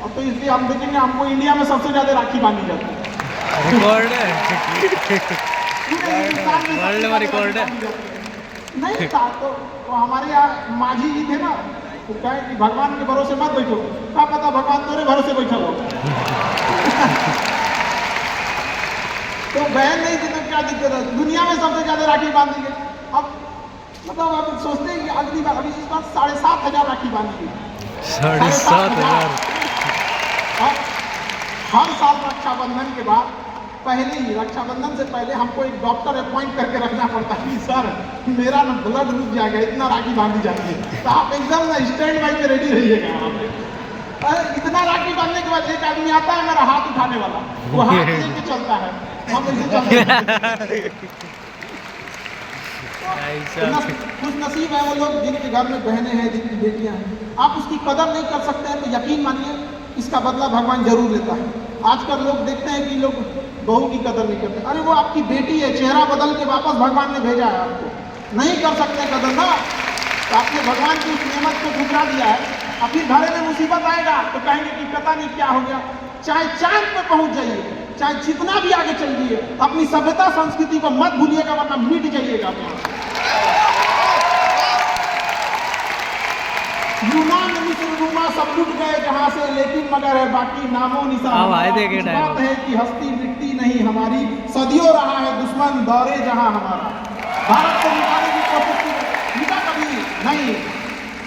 अब तो इसलिए हम देखेंगे हमको इंडिया में सबसे ज़्यादा राखी बांधी जाती है, रिकॉर्ड है, पूरे हिंदुस्तान में वर्ल्ड में रिकॉर्ड है। नहीं था तो हमारे यहाँ माझी जी थे ना, तो कहे कि भगवान के भरोसे मत बैठो, क्या पता भगवान तोरे भरोसे बैठा हो। तो बहन नहीं थी तो क्या दिक्कत है, दुनिया में सबसे ज्यादा राखी बांधी गई। अब मतलब आप सोचते हैं कि अगली बार अभी इस बार 7,500 राखी बांधी है। 7,500 और हर साल रक्षाबंधन के बाद पहले ही रक्षाबंधन से पहले हमको एक डॉक्टर अपॉइंट करके रखना पड़ता है कि सर मेरा ना ब्लड रुक जाएगा, इतना राखी बांधी जाती है, तो आप एकदम ना स्टैंड बाई पे रेडी रहिएगा वहाँ पे। इतना राखी बांधने के बाद एक आदमी आता है मेरा हाथ उठाने वाला, वो हाथ लेके चलता है, हम ऐसे चलते हैं। खुश नसीब है वो लोग जिनके घर में बहनें हैं, जिनकी बेटियां हैं। आप उसकी कदर नहीं कर सकते हैं तो यकीन मानिए इसका बदला भगवान जरूर लेता है। आजकल लोग देखते हैं कि लोग बहू की कदर नहीं करते। अरे वो आपकी बेटी है, चेहरा बदल के वापस भगवान ने भेजा है आपको, नहीं कर सकते कदर ना, तो आपने भगवान की उस नेमत को ठुकरा दिया है। अब फिर घरे में मुसीबत आएगा तो कहेंगे कि पता नहीं क्या हो गया। चाहे चांद पे पहुंच जाइए, चाहे जितना भी आगे चल जाइए, अपनी सभ्यता संस्कृति को मत भूलिएगा वरना मिट जाइएगा। यूनान, मिस्र, रोमा सब लुट गए जहां से, लेकिन मगर है बाकी नामो निशान। बात है कि हस्ती मिटती नहीं हमारी, सदियों रहा है दुश्मन दौरे जहां हमारा। भारत को मिटाने की कोशिश की, मिटा कभी नहीं।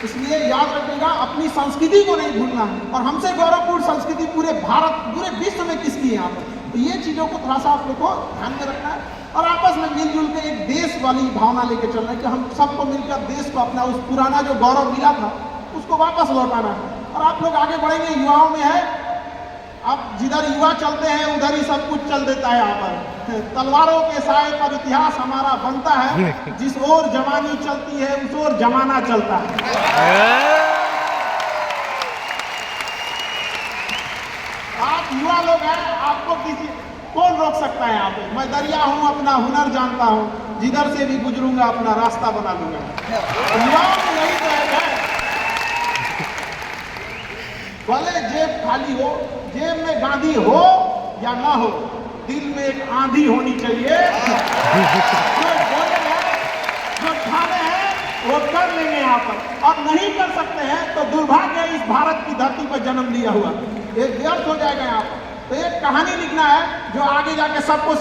इसलिए याद रखिएगा अपनी संस्कृति को नहीं भूलना है। और हमसे गौरवपूर्ण संस्कृति पूरे भारत, पूरे विश्व में किसकी है यहाँ पर, तो ये चीज़ों को थोड़ा सा आप लोग को ध्यान में रखना है और आपस में मिलजुल के एक देश वाली भावना लेके चलना है कि हम सबको मिलकर देश को अपना उस पुराना जो गौरव मिला था उसको वापस लौटाना है। और आप लोग आगे बढ़ेंगे, युवाओं में है, अब जिधर युवा चलते हैं उधर ही सब कुछ चल देता है। यहाँ पर तलवारों के साए पर इतिहास हमारा बनता है, जिस ओर जवानी चलती है उस ओर जमाना चलता है। आप युवा लोग हैं, आपको किसी कौन रोक सकता है यहाँ पे? मैं दरिया हूँ, अपना हुनर जानता हूँ, जिधर से भी गुजरूंगा अपना रास्ता बना लूंगा। युवाओं में यही तो है, भले जेब खाली हो, जेब में गांधी हो या ना हो, दिल में एक आंधी होनी चाहिए। जो बोले हैं, जो ठाने हैं वो कर लेंगे यहाँ पर, और नहीं कर सकते हैं तो दुर्भाग्य है इस भारत की धरती पर जन्म लिया हुआ, एक व्यर्थ हो जाएगा यहाँ पर। तो एक कहानी लिखना है जो आगे जाके सबको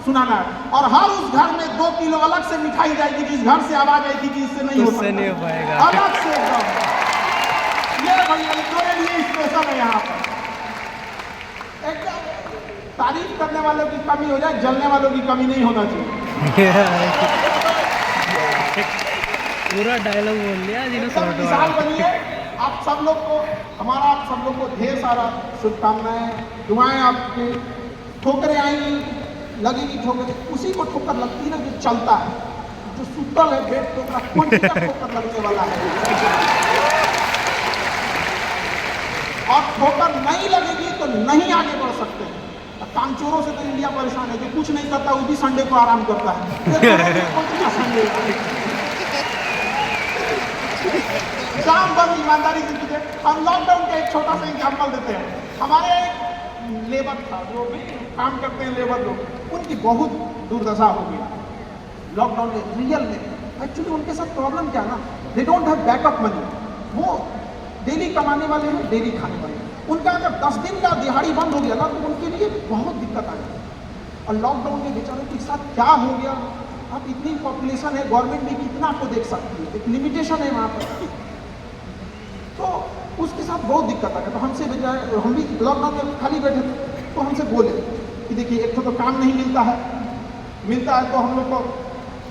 सुनाना है, और हर उस घर में 2 किलो अलग से मिठाई जाएगी जिस घर से आवाज आएगी कि इससे नहीं हो सकता, अलग से एकदम। ये भैया तुम्हारे लिए स्पेशल है यहाँ पर। एकदम तारीफ करने वालों की कमी हो जाए, जलने वालों की कमी नहीं होना चाहिए। पूरा डायलॉग बोल दिया जिन्होंने। मिसाल बनिए आप सब लोग को, हमारा आप सब लोग को ढेर सारा शुभकामनाएं, दुआएं। आपके ठोकरें आएंगी, लगेगी ठोकरें, उसी को ठोकर लगती है ना जो चलता है, जो सुतल है बेड पे कौन सी ठोकर लगने वाला है। और ठोकर नहीं लगेगी तो नहीं आगे बढ़ सकते हैं। कामचोरों से तो इंडिया परेशान है, जो कुछ नहीं करता वो भी संडे को आराम करता है। संडे काम बंद ईमानदारी से कीजिए। हम लॉकडाउन का एक छोटा सा एग्जाम्पल देते हैं। हमारे एक लेबर था, जो भी काम करते हैं लेबर लोग, उनकी बहुत दुर्दशा हो गई लॉकडाउन में, रियल में। एक्चुअली उनके साथ प्रॉब्लम क्या ना, they don't have backup money. वो डेली कमाने वाले हैं, डेली खाने वाले हैं। उनका अगर 10 दिन का दिहाड़ी बंद हो गया ना तो उनके लिए बहुत दिक्कत आ गई। और लॉकडाउन में बेचारों के साथ क्या हो गया, अब इतनी पॉपुलेशन है, गवर्नमेंट भी कितना आपको देख सकती है, एक लिमिटेशन है वहाँ पर, तो उसके साथ बहुत दिक्कत आ गया। तो हमसे बजाय, हम भी लॉकडाउन में खाली बैठे थे, तो हमसे बोले कि देखिए एक तो काम नहीं मिलता है, मिलता है तो हम लोग को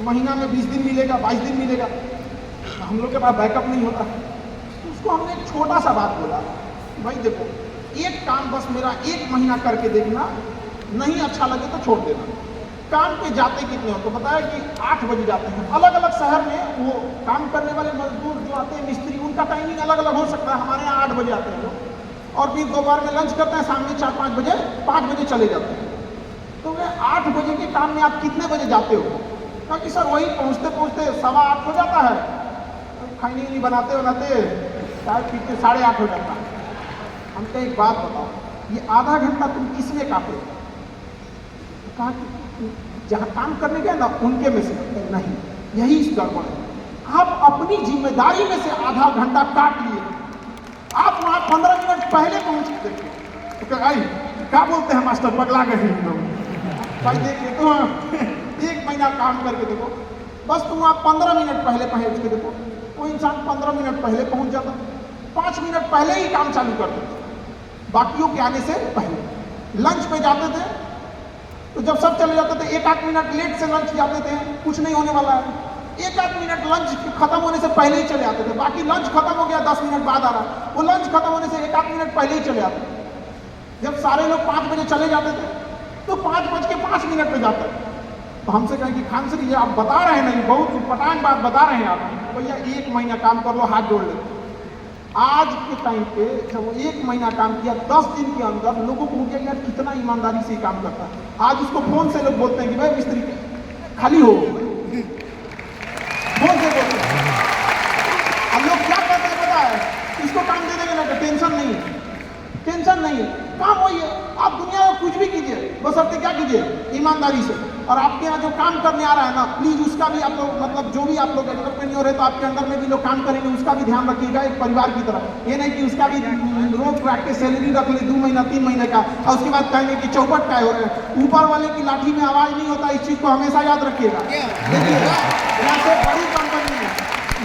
महीना में 20 दिन मिलेगा, 22 दिन मिलेगा, हम लोग के पास बैकअप नहीं होता। तो उसको हमने एक छोटा सा बात बोला, भाई देखो एक काम बस मेरा 1 महीना करके देखना, नहीं अच्छा लगे तो छोड़ देना। काम पे जाते कितने हो? तो बताया कि 8 बजे जाते हैं। अलग अलग शहर में वो काम करने वाले मजदूर जो आते हैं, मिस्त्री, उनका टाइमिंग अलग अलग हो सकता है। हमारे यहाँ 8 बजे आते हैं लोग, और फिर दोपहर में लंच करते हैं, शाम में 4-5 बजे, 5 बजे चले जाते हैं। तो वे 8 बजे के काम में आप कितने बजे जाते हो? कहा कि सर वही पहुँचते पहुँचते 7:15 हो जाता है, खाने नहीं बनाते चाय पीते 8:30 हो जाता है। हमको एक बात बताओ, ये आधा घंटा तुम किसमें काटे? कहा कि जहाँ काम करने गए ना उनके में से नहीं, यही इस गड़बड़ है। आप अपनी जिम्मेदारी में से आधा घंटा काट लिए, आप वहाँ 15 मिनट पहले पहुँच के तो आई क्या बोलते हैं मास्टर, पगला गए हम लोग। भाई देखिए तो 1 महीना काम करके देखो, बस तुम आप 15 मिनट पहले पहुंच के देखो, कोई इंसान 15 मिनट पहले पहुंच जाता, 5 मिनट पहले ही काम चालू कर देते बाकियों के आने से पहले। लंच पे जाते थे तो जब सब चले जाते थे 1-8 मिनट लेट से लंच जाते थे, कुछ नहीं होने वाला है, 1-8 मिनट लंच खत्म होने से पहले ही चले आते थे। बाकी लंच खत्म हो गया 10 मिनट बाद आ रहा, वो लंच खत्म होने से 1-8 मिनट पहले ही चले आते। जब सारे लोग 5 बजे चले जाते थे तो 5:05 पे जाते। तो हमसे कहें कि खान सर ये आप बता रहे हैं नहीं, बहुत पटान बात बता रहे हैं आप, भैया 1 महीना काम कर लो, हाथ जोड़ ले। आज के टाइम पे जब वो 1 महीना काम किया, 10 दिन के अंदर लोगों को हो गया यार कितना ईमानदारी से काम करता है। आज उसको फोन से लोग बोलते हैं कि भाई मिस्त्री खाली हो, फोन से बोलते हैं। हम लोग क्या कहते हैं पता है, इसको काम दे देंगे ना, टेंशन नहीं है, टेंशन नहीं है, काम वही है। आप दुनिया में कुछ भी कीजिए, बस अपने क्या कीजिए, ईमानदारी से। और आपके यहाँ जो काम करने आ रहा है ना, प्लीज उसका भी आप लोग, मतलब जो भी आप लोग एंटरप्रेन्योर है तो आपके अंदर में भी लोग काम करेंगे, उसका भी ध्यान रखिएगा एक परिवार की तरह। ये नहीं कि उसका भी रोक रख के सैलरी रख ले 2 महीना 3 महीने का, और उसके बाद कहेंगे कि चौपट का हो रहे हैं। ऊपर वाले की लाठी में आवाज नहीं होता, इस चीज को हमेशा याद रखिएगा। देखिएगा यहाँ से बड़ी कंपनी है,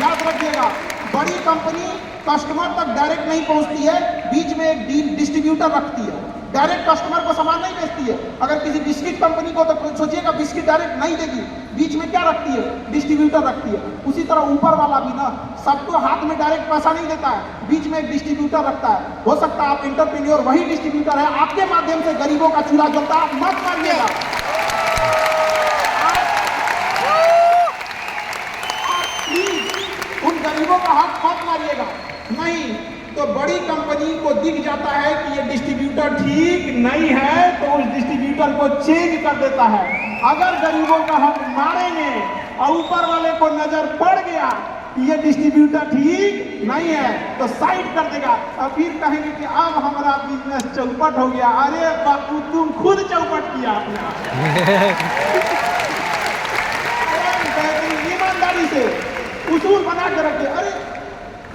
याद रखिएगा, बड़ी कंपनी कस्टमर तक डायरेक्ट नहीं पहुंचती है, बीच में एक डिस्ट्रीब्यूटर रखती है, डायरेक्ट कस्टमर को सामान नहीं बेचती है। अगर किसी बिस्किट कंपनी को, तो सोचिएगा बिस्किट डायरेक्ट नहीं देगी, बीच में क्या रखती है, डिस्ट्रीब्यूटर रखती है। उसी तरह ऊपर वाला भी ना सबको हाथ में डायरेक्ट पैसा नहीं देता है, बीच में एक डिस्ट्रीब्यूटर रखता है। हो सकता है आप एंटरप्रेन्योर वही डिस्ट्रीब्यूटर है, आपके माध्यम से गरीबों का चूल्हा जलता, आप मत मानिएगा, प्लीज उन गरीबों का हक मत मारिएगा। नहीं तो बड़ी कंपनी को दिख जाता है कि ये डिस्ट्रीब्यूटर ठीक नहीं है तो उस डिस्ट्रीब्यूटर को चेंज कर देता है। अगर गरीबों का हक मारेंगे और ऊपर वाले को नजर पड़ गया कि ये डिस्ट्रीब्यूटर ठीक नहीं है तो साइड कर देगा, और फिर कहेंगे कि अब हमारा बिजनेस चौपट हो गया। अरे बापू तुम खुद चौपट किया आपने। ईमानदारी से उसूल बना के रखिए। अरे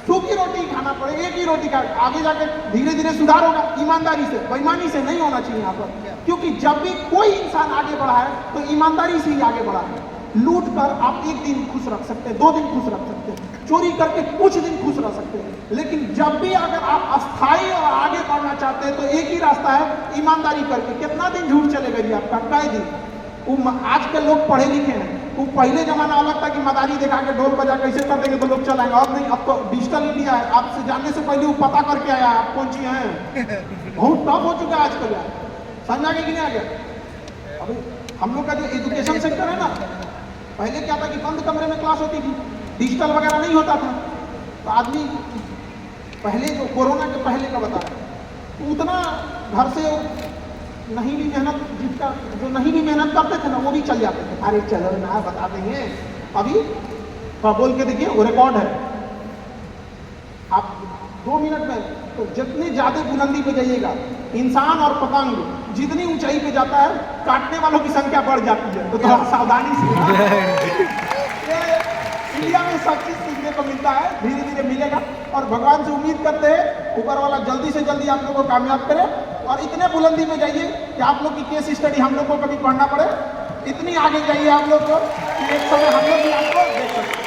सूखी रोटी खाना पड़े, एक ही रोटी का, आगे जाके धीरे धीरे सुधार होगा। ईमानदारी से, बेईमानी से नहीं होना चाहिए यहाँ पर, क्योंकि जब भी कोई इंसान आगे बढ़ा है तो ईमानदारी से ही आगे बढ़ा है। लूट कर आप 1 दिन खुश रख सकते हैं, 2 दिन खुश रख सकते हैं, चोरी करके कुछ दिन खुश रह सकते हैं, लेकिन जब भी अगर आप अस्थायी और आगे बढ़ना चाहते हैं तो एक ही रास्ता है, ईमानदारी करके। कितना दिन झूठ चलेगा जी आपका, कई दिन। आज के लोग पढ़े लिखे हैं, वो पहले जमाना अलग था कि मदारी दिखा के ढोल बजा कैसे कर देंगे तो लोग चलाएंगे। अब नहीं, अब तो डिजिटल इंडिया है, आपसे जानने से पहले वो पता करके आया आप कौन सी हैं। बहुत टफ हो चुका है आजकल यार, समझ आ गया कि नहीं आ गया। अभी हम लोग का जो एजुकेशन सेक्टर है ना, पहले क्या था कि बंद कमरे में क्लास होती थी, डिजिटल वगैरह नहीं होता था, तो आदमी पहले जो कोरोना के पहले का बता रहा है, तो उतना घर से नहीं भी मेहनत, जिसका जो नहीं भी मेहनत करते थे ना वो भी चल जाते थे। अरे चलो ना बता देंगे, अभी बोल के देखिए वो रिकॉर्ड है। आप 2 मिनट में तो जितनी ज्यादा बुलंदी पे जाइएगा, इंसान और पतंग जितनी ऊंचाई पे जाता है काटने वालों की संख्या बढ़ जाती है, तो थोड़ा सावधानी से। इंडिया में सब चीज सीखने को मिलता है, धीरे धीरे मिलेगा, और भगवान से उम्मीद करते हैं ऊपर वाला जल्दी से जल्दी आप लोगों को कामयाब करे, और इतने बुलंदी में जाइए कि आप लोग की केस स्टडी हम लोग को कभी पढ़ना पड़े, इतनी आगे जाइए आप लोग को कि एक समय हम लोग भी आपको देख सकते।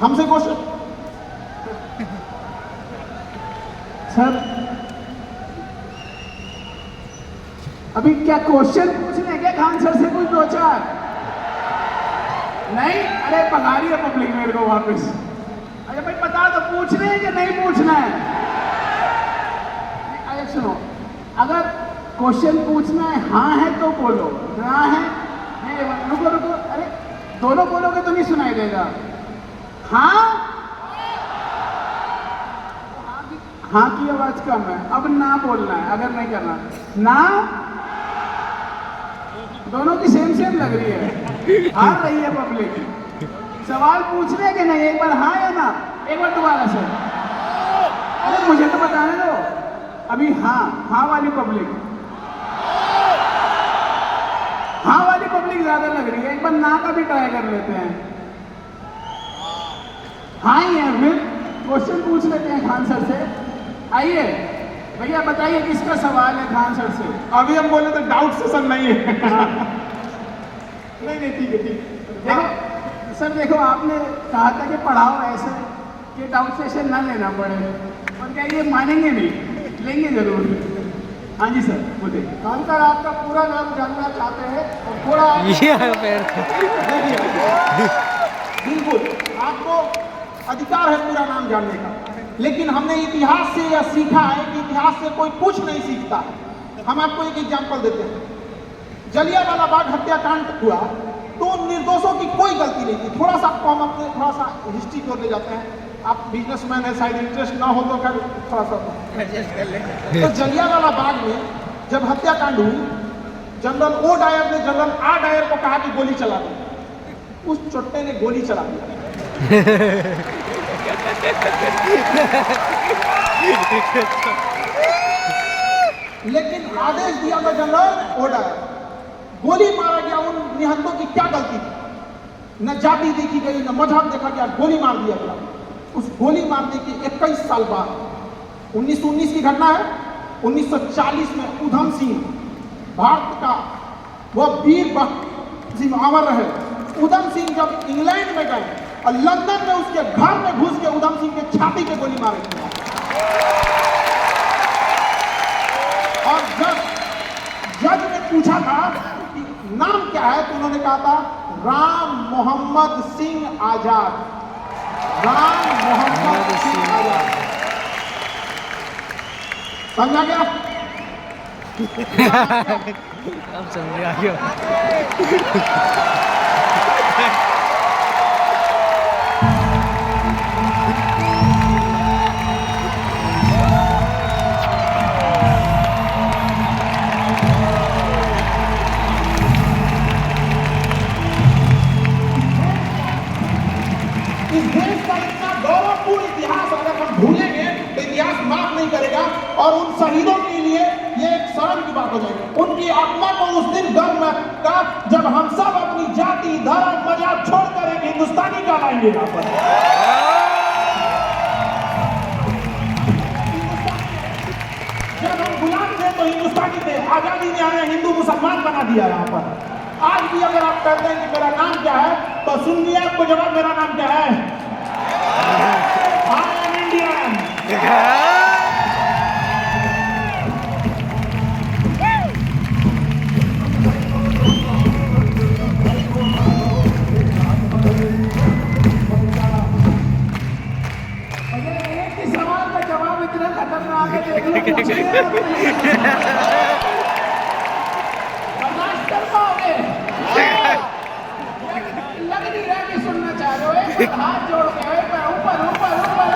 हमसे क्वेश्चन सर, अभी क्या क्वेश्चन पूछने क्या खान सर से कुछ 2-4 नहीं? अरे पगारी है पब्लिक मेरे को वापस। अरे भाई बता दो, पूछना है कि नहीं पूछना है? अरे सुनो, अगर क्वेश्चन पूछना है हाँ है तो बोलो, ना है नहीं। रुको रुको, अरे दोनों बोलोगे तो नहीं सुनाई देगा। हाँ, हाँ की आवाज कम है, अब ना बोलना है अगर नहीं करना। ना, दोनों की सेम सेम लग रही है, हार रही है पब्लिक। सवाल पूछने के नहीं, एक बार हाँ या ना, एक बार दोबारा से। अरे मुझे तो बताने दो अभी। हाँ, हाँ वाली पब्लिक, हाँ वाली पब्लिक ज्यादा लग रही है, एक बार ना का भी ट्राई कर लेते हैं। हाँ ही है, फिर क्वेश्चन पूछ लेते हैं खान सर से। आइए, भैया बताइए किसका सवाल है खान सर से? अभी हम बोले तो डाउट सेशन नहीं है। नहीं ठीक है देखो सर, देखो आपने कहा था कि पढ़ाओ ऐसे कि डाउट सेशन ना लेना पड़े, और क्या ये मानेंगे नहीं? लेंगे जरूर। हाँ जी सर बोलिए। खान सर आपका पूरा नाम जानना चाहते हैं और थोड़ा ये पैर बिल्कुल आपको अधिकार है पूरा नाम जानने का, लेकिन हमने इतिहास से यह सीखा है कि इतिहास से कोई कुछ नहीं सीखता है। हम आपको एक एग्जांपल देते हैं। जलियांवाला बाग हत्याकांड हुआ तो निर्दोषों की कोई गलती नहीं थी। थोड़ा सा आपको हम अपने थोड़ा सा हिस्ट्री को ले जाते हैं। आप बिजनेसमैन है, शायद इंटरेस्ट ना हो तो कर थोड़ा सा एडजस्ट कर लें। तो जलियांवाला बाग में जब हत्याकांड हुई, जनरल ओ डायर ने जनरल आ डायर को कहा कि गोली चला दो। उस चोट्टे ने गोली चला दिया। लेकिन आदेश दिया था जनरल ओ डायर, गोली मारा गया। उन निहत्तों की क्या गलती थी? न जाति देखी गई, न मजहब देखा गया, गोली मार दिया गया। उस गोली मारने के 21 साल बाद 1919 की घटना है। 1940 में उधम सिंह, भारत का वह वीर सिंह अमर रहे, उधम सिंह जब इंग्लैंड में गए और लंदन में उसके घर में घुस के उधम सिंह के छाती पे गोली मारे थे। और जब जज ने पूछा था कि नाम क्या है, तो उन्होंने कहा था राम मोहम्मद सिंह आजाद। राम मोहम्मद सिंह आजाद। समझा गया? अब समझ आ गया। इस देश का इतना गौरवपूर्ण इतिहास अगर हम भूलेंगे तो इतिहास माफ नहीं करेगा, और उन शहीदों के लिए ये एक शर्म की बात हो जाएगी। उनकी आत्मा को उस दिन गर्व का जब हम सब अपनी जाति, धर्म, मजहब छोड़कर एक हिंदुस्तानी कहलाएंगे यहाँ पर। जब हम गुलाम थे तो हिंदुस्तानी थे, आजादी में आए हिंदू मुसलमान बना दिया यहाँ पर। आज भी अगर आप कहते हैं कि मेरा नाम क्या है, तो सुनिए आपको जवाब, मेरा नाम क्या है? I am Indian. एक ही सवाल का जवाब इतना खतरनाक है, देख लो पूछिए बर्दाश्त कर पाओगे? लग नहीं रहा कि सुनना चाह रहे हो। एक बार हाथ जोड़ के ऊपर ऊपर ऊपर ऊपर।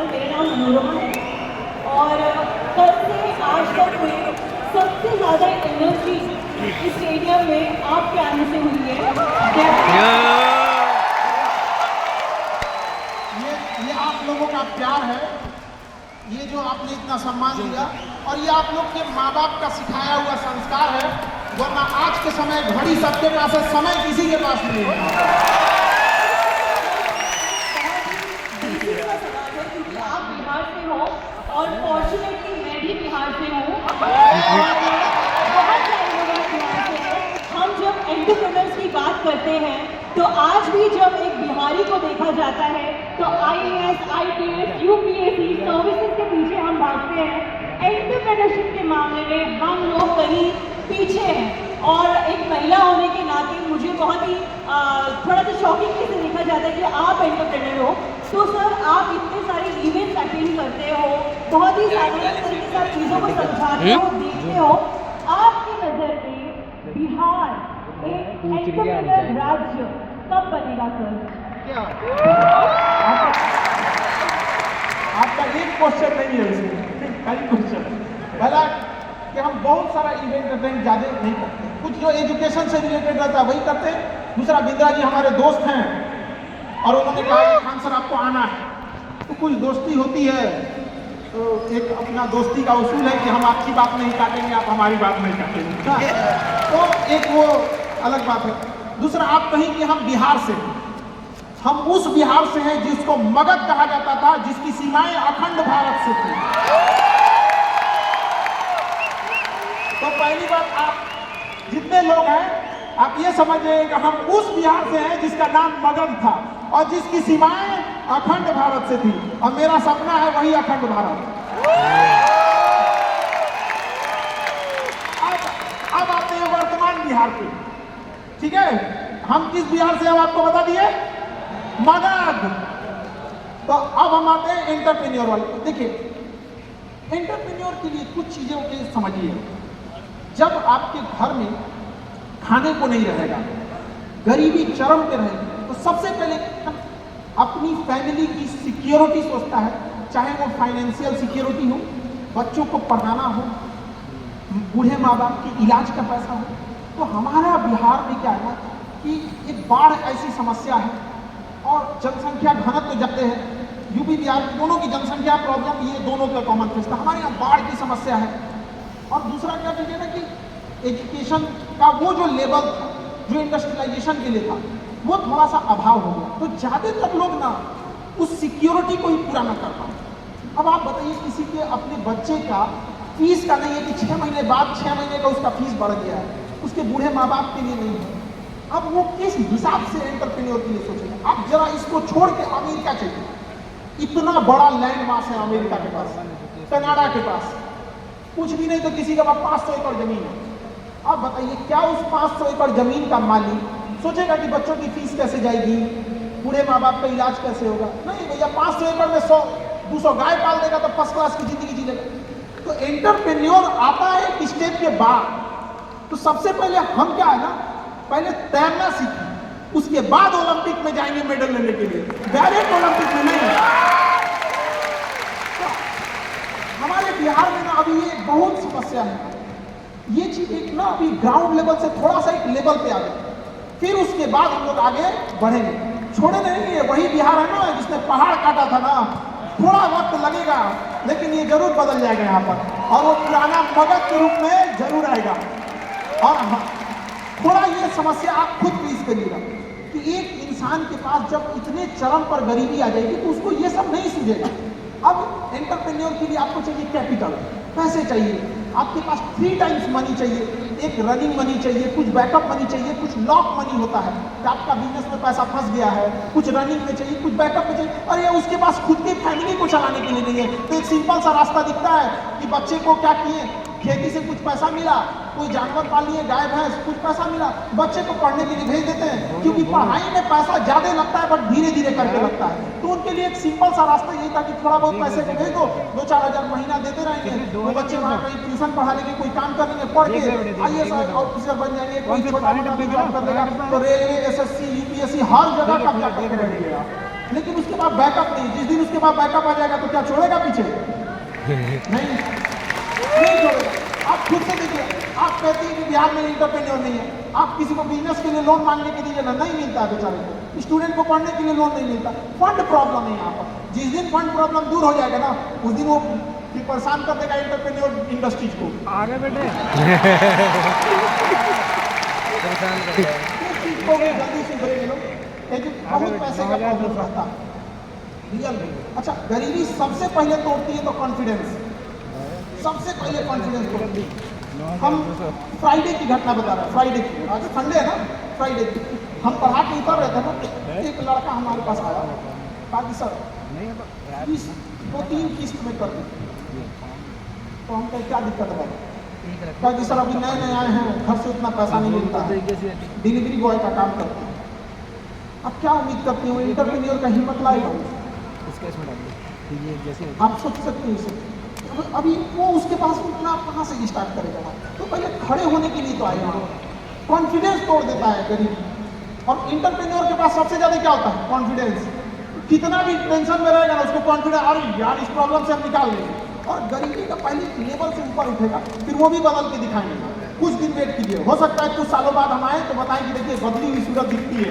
मेरा नाम मनोरमा है और कल से आज तक हुई सबसे ज़्यादा एनर्जी इस स्टेडियम में आपके आने से हुई है। ये आप लोगों का प्यार है, ये जो आपने इतना सम्मान दिया, और ये आप लोग के माँ बाप का सिखाया हुआ संस्कार है। वरना आज के समय घड़ी सबके पास है, समय किसी के पास नहीं है। क्योंकि आप बिहार से हो और फॉर्चुनेटली मैं भी बिहार से हूँ, बहुत सारे लोग बिहार से हैं। हम जब एंटरप्रेन्योर्स की बात करते हैं तो आज भी जब एक बिहारी को देखा जाता है तो IAS, IPS, UPSC सर्विसेज के पीछे हम भागते हैं। एंटरप्रेन्योरशिप के मामले में हम लोग कहीं पीछे हैं, और एक महिला होने के नाते मुझे बहुत ही थोड़ा सा शॉकिंग से देखा जाता है कि आप एंटरप्रेन्योर हो। तो सर, आप इतने सारे इवेंट्स अटेंड करते हो, बहुत ही साधारण तरीके से आप चीज़ों को समझाते हो, देखते हो। आपकी नज़र में बिहार एक एंटरप्रेन्योर राज्य कब बनेगा सर? क्या आपका एक क्वेश्चन नहीं है इसमें, खाली क्वेश्चन पहला कि हम बहुत सारा इवेंट अटेंड ज़्यादा नहीं करते, कुछ जो एजुकेशन से रिलेटेड रहता है वही करते हैं। दूसरा, बिंद्रा जी हमारे दोस्त हैं और उन्होंने कहा कि खान सर आपको आना है, तो कुछ दोस्ती होती है, तो एक अपना दोस्ती का उसूल है कि हम आपकी बात नहीं काटेंगे, आप हमारी बात नहीं काटेंगे। तो एक वो अलग बात है। दूसरा, आप कहें कि हम बिहार से हैं, हम उस बिहार से हैं जिसको मगध कहा जाता था, जिसकी सीमाएं अखंड भारत से थी। तो पहली बात, आप जितने लोग हैं आप ये समझिए कि हम उस बिहार से हैं जिसका नाम मगध था और जिसकी सीमाएं अखंड भारत से थी, और मेरा सपना है वही अखंड भारत। अब आते हैं वर्तमान बिहार पे, ठीक है। हम किस बिहार से हम आपको बता दिए, मगध। तो अब हम आते हैं एंटरप्रेन्योर वाले। देखिए, एंटरप्रेन्योर के लिए कुछ चीजों के समझिए। जब आपके घर में खाने को नहीं रहेगा, गरीबी चरम पे रहेगी, तो सबसे पहले अपनी फैमिली की सिक्योरिटी सोचता है, चाहे वो फाइनेंशियल सिक्योरिटी हो, बच्चों को पढ़ाना हो, बूढ़े माँ बाप के इलाज का पैसा हो। तो हमारा बिहार में क्या है कि एक बाढ़ ऐसी समस्या है और जनसंख्या घनत्व तो ज़्यादा है। यूपी बिहार दोनों की जनसंख्या प्रॉब्लम, ये दोनों का कॉमन फेस था। हमारे यहाँ बाढ़ की समस्या है। और दूसरा क्या चीज़ है ना कि एजुकेशन का वो जो लेवल था, जो इंडस्ट्रियलाइजेशन के लिए था, वो थोड़ा सा अभाव हो गया। तो ज़्यादातर लोग ना उस सिक्योरिटी को ही पूरा न कर पाए। अब आप बताइए, किसी के अपने बच्चे का फीस का नहीं है कि 6 महीने बाद 6 महीने का उसका फीस बढ़ गया है, उसके बूढ़े माँ बाप के लिए नहीं है। अब वो किस हिसाब से एंटरप्रेन्योर के लिए सोचेगा। आप जरा इसको छोड़ के अमेरिका चलिए, इतना बड़ा लैंड मास है अमेरिका के पास, कनाडा के पास, कुछ भी नहीं तो किसी के पास 500 एकड़ जमीन है। अब बताइए, क्या उस 500 एकड़ जमीन का मालिक सोचेगा कि बच्चों की फीस कैसे जाएगी, बूढ़े माँ बाप का इलाज कैसे होगा? नहीं भैया, 500 एकड़ में 100-200 गाय पाल देगा तो फर्स्ट क्लास की जिंदगी जी लेगा। तो एंटरप्रेन्योर आता है एक स्टेप के बाद। तो सबसे पहले हम क्या है ना, पहले तैरना सीखें, उसके बाद ओलंपिक में जाएंगे मेडल लेने के लिए, डायरेक्ट ओलंपिक में नहीं। तो हमारे बिहार में ना अभी ये बहुत समस्या है। ये चीज एक ना अभी ग्राउंड लेवल से थोड़ा सा एक लेवल पे आ गया, फिर उसके बाद हम लोग आगे बढ़ेंगे। छोड़े नहीं, ये वही बिहार है ना जिसने पहाड़ काटा था ना। थोड़ा वक्त लगेगा लेकिन ये जरूर बदल जाएगा यहाँ पर, और वो पुराना मगध के रूप में जरूर आएगा। और थोड़ा ये समस्या आप खुद फेस करिएगा कि एक इंसान के पास जब इतने चरम पर गरीबी आ जाएगी तो उसको ये सब नहीं सूझेगा। अब एंटरप्रेन्योर के लिए आपको चाहिए कैपिटल, पैसे चाहिए, आपके पास 3 टाइम्स मनी चाहिए। एक रनिंग मनी चाहिए, कुछ बैकअप मनी चाहिए, कुछ लॉक मनी होता है कि आपका बिजनेस में पैसा फंस गया है, कुछ रनिंग में चाहिए, कुछ बैकअप में चाहिए, और ये उसके पास खुद की फैमिली को चलाने के लिए नहीं है। तो एक सिंपल सा रास्ता दिखता है कि बच्चे को क्या किए, खेती से कुछ पैसा मिला, कोई जानवर पाल लिए, गाय भैंस, कुछ पैसा मिला, बच्चे को पढ़ने के लिए भेज देते हैं, क्योंकि पढ़ाई में पैसा ज्यादा लगता है बट धीरे धीरे करके लगता है। तो उनके लिए एक सिंपल सा रास्ता यही था कि थोड़ा बहुत पैसे को भेज दो, 2-4 हज़ार महीना देते रहेंगे, वो बच्चे वहाँ कहीं ट्यूशन पढ़ा लेंगे, कोई काम कर लेंगे, पढ़ के IAS ऑफिसर बन जाएंगे, कोई छोटा मोटा भी जॉब कर लेगा। तो रेलवे, SSC, UPSC हर जगह कब्जा करके रहेगा। लेकिन उसके बाद बैकअप नहीं। जिस दिन उसके बाद बैकअप आ जाएगा तो क्या छोड़ेगा पीछे? नहीं छोड़ेगा। आप खुद से देखिए, आप कहते हैं कि बिहार में एंटरप्रेन्योर नहीं है, आप किसी को बिजनेस के लिए लोन मांगने के लिए ना, नहीं मिलता है बेचारे को। स्टूडेंट को पढ़ने के लिए लोन नहीं मिलता, फंड प्रॉब्लम है यहाँ पर। जिस दिन फंड प्रॉब्लम दूर हो जाएगा ना, उस दिन वो परेशान कर देगा एंटरप्रेन्योर इंडस्ट्रीज को। आगे बेटे जल्दी सुधरेंगे लोग, लेकिन बहुत पैसे का प्रॉब्लम रहता है रियल में। अच्छा, गरीबी सबसे पहले तोड़ती है तो कॉन्फिडेंस, सबसे पहले कॉन्फिडेंस तोड़ती है। हम फ्राइडे की घटना बता रहे हैं, फ्राइडे की, आज संडे है ना, फ्राइडे की हम पढ़ा के उतर रहे थे ना, एक लड़का हमारे पास आया, कहा कि सर 2-3 किस्त में कर दी। तो हम कहे क्या दिक्कत है? कहा कि सर अभी नए आए हैं, घर से उतना पैसा नहीं मिलता है, डिलीवरी बॉय का काम करते हैं। अब क्या उम्मीद करती हूँ एंटरप्रेन्योर का हिम्मत लाएगा? आप सोच सकते हैं इसे। अभी वो उसके पास उतना कहाँ से स्टार्ट करेगा? तो पहले खड़े होने के लिए तो आएगा। कॉन्फिडेंस तोड़ देता है गरीब। और एंटरप्रेन्योर के पास सबसे ज्यादा क्या होता है? कॉन्फिडेंस। कितना भी टेंशन में रहेगा ना, उसको कॉन्फिडेंस, अरे यार इस प्रॉब्लम से हम निकाल लेंगे। और गरीबी का पहले लेवल से ऊपर उठेगा, फिर वो भी बदल के दिखाएंगे। कुछ दिन वेट कीजिए, हो सकता है कुछ सालों बाद हम आए तो बताएं कि देखिए बदली हुई सूरत दिखती है।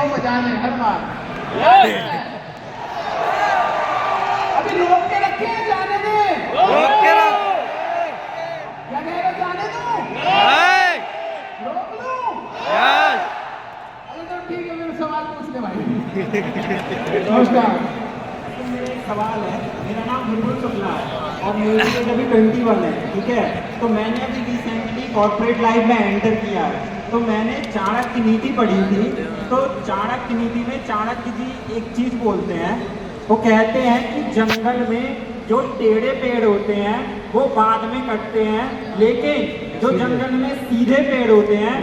को बजाने हर बार। अभी रोक के रखे हैं, जाने दे। क्या कह रहे, जाने दो, रोक लूं? अरे तो ठीक है, मेरे सवाल पूछ ले भाई। नमस्कार, मेरा एक सवाल है। मेरा नाम बुलबुल शुक्ला है और मेरी एज अभी 21 है, ठीक है। तो मैंने अभी रिसेंटली कॉर्पोरेट लाइफ में एंटर किया है। तो मैंने चाणक्य की नीति पढ़ी थी। तो चाणक्य की नीति में चाणक्य जी एक चीज़ बोलते हैं, वो कहते हैं कि जंगल में जो टेढ़े पेड़ होते हैं वो बाद में कटते हैं, लेकिन जो जंगल में सीधे पेड़ होते हैं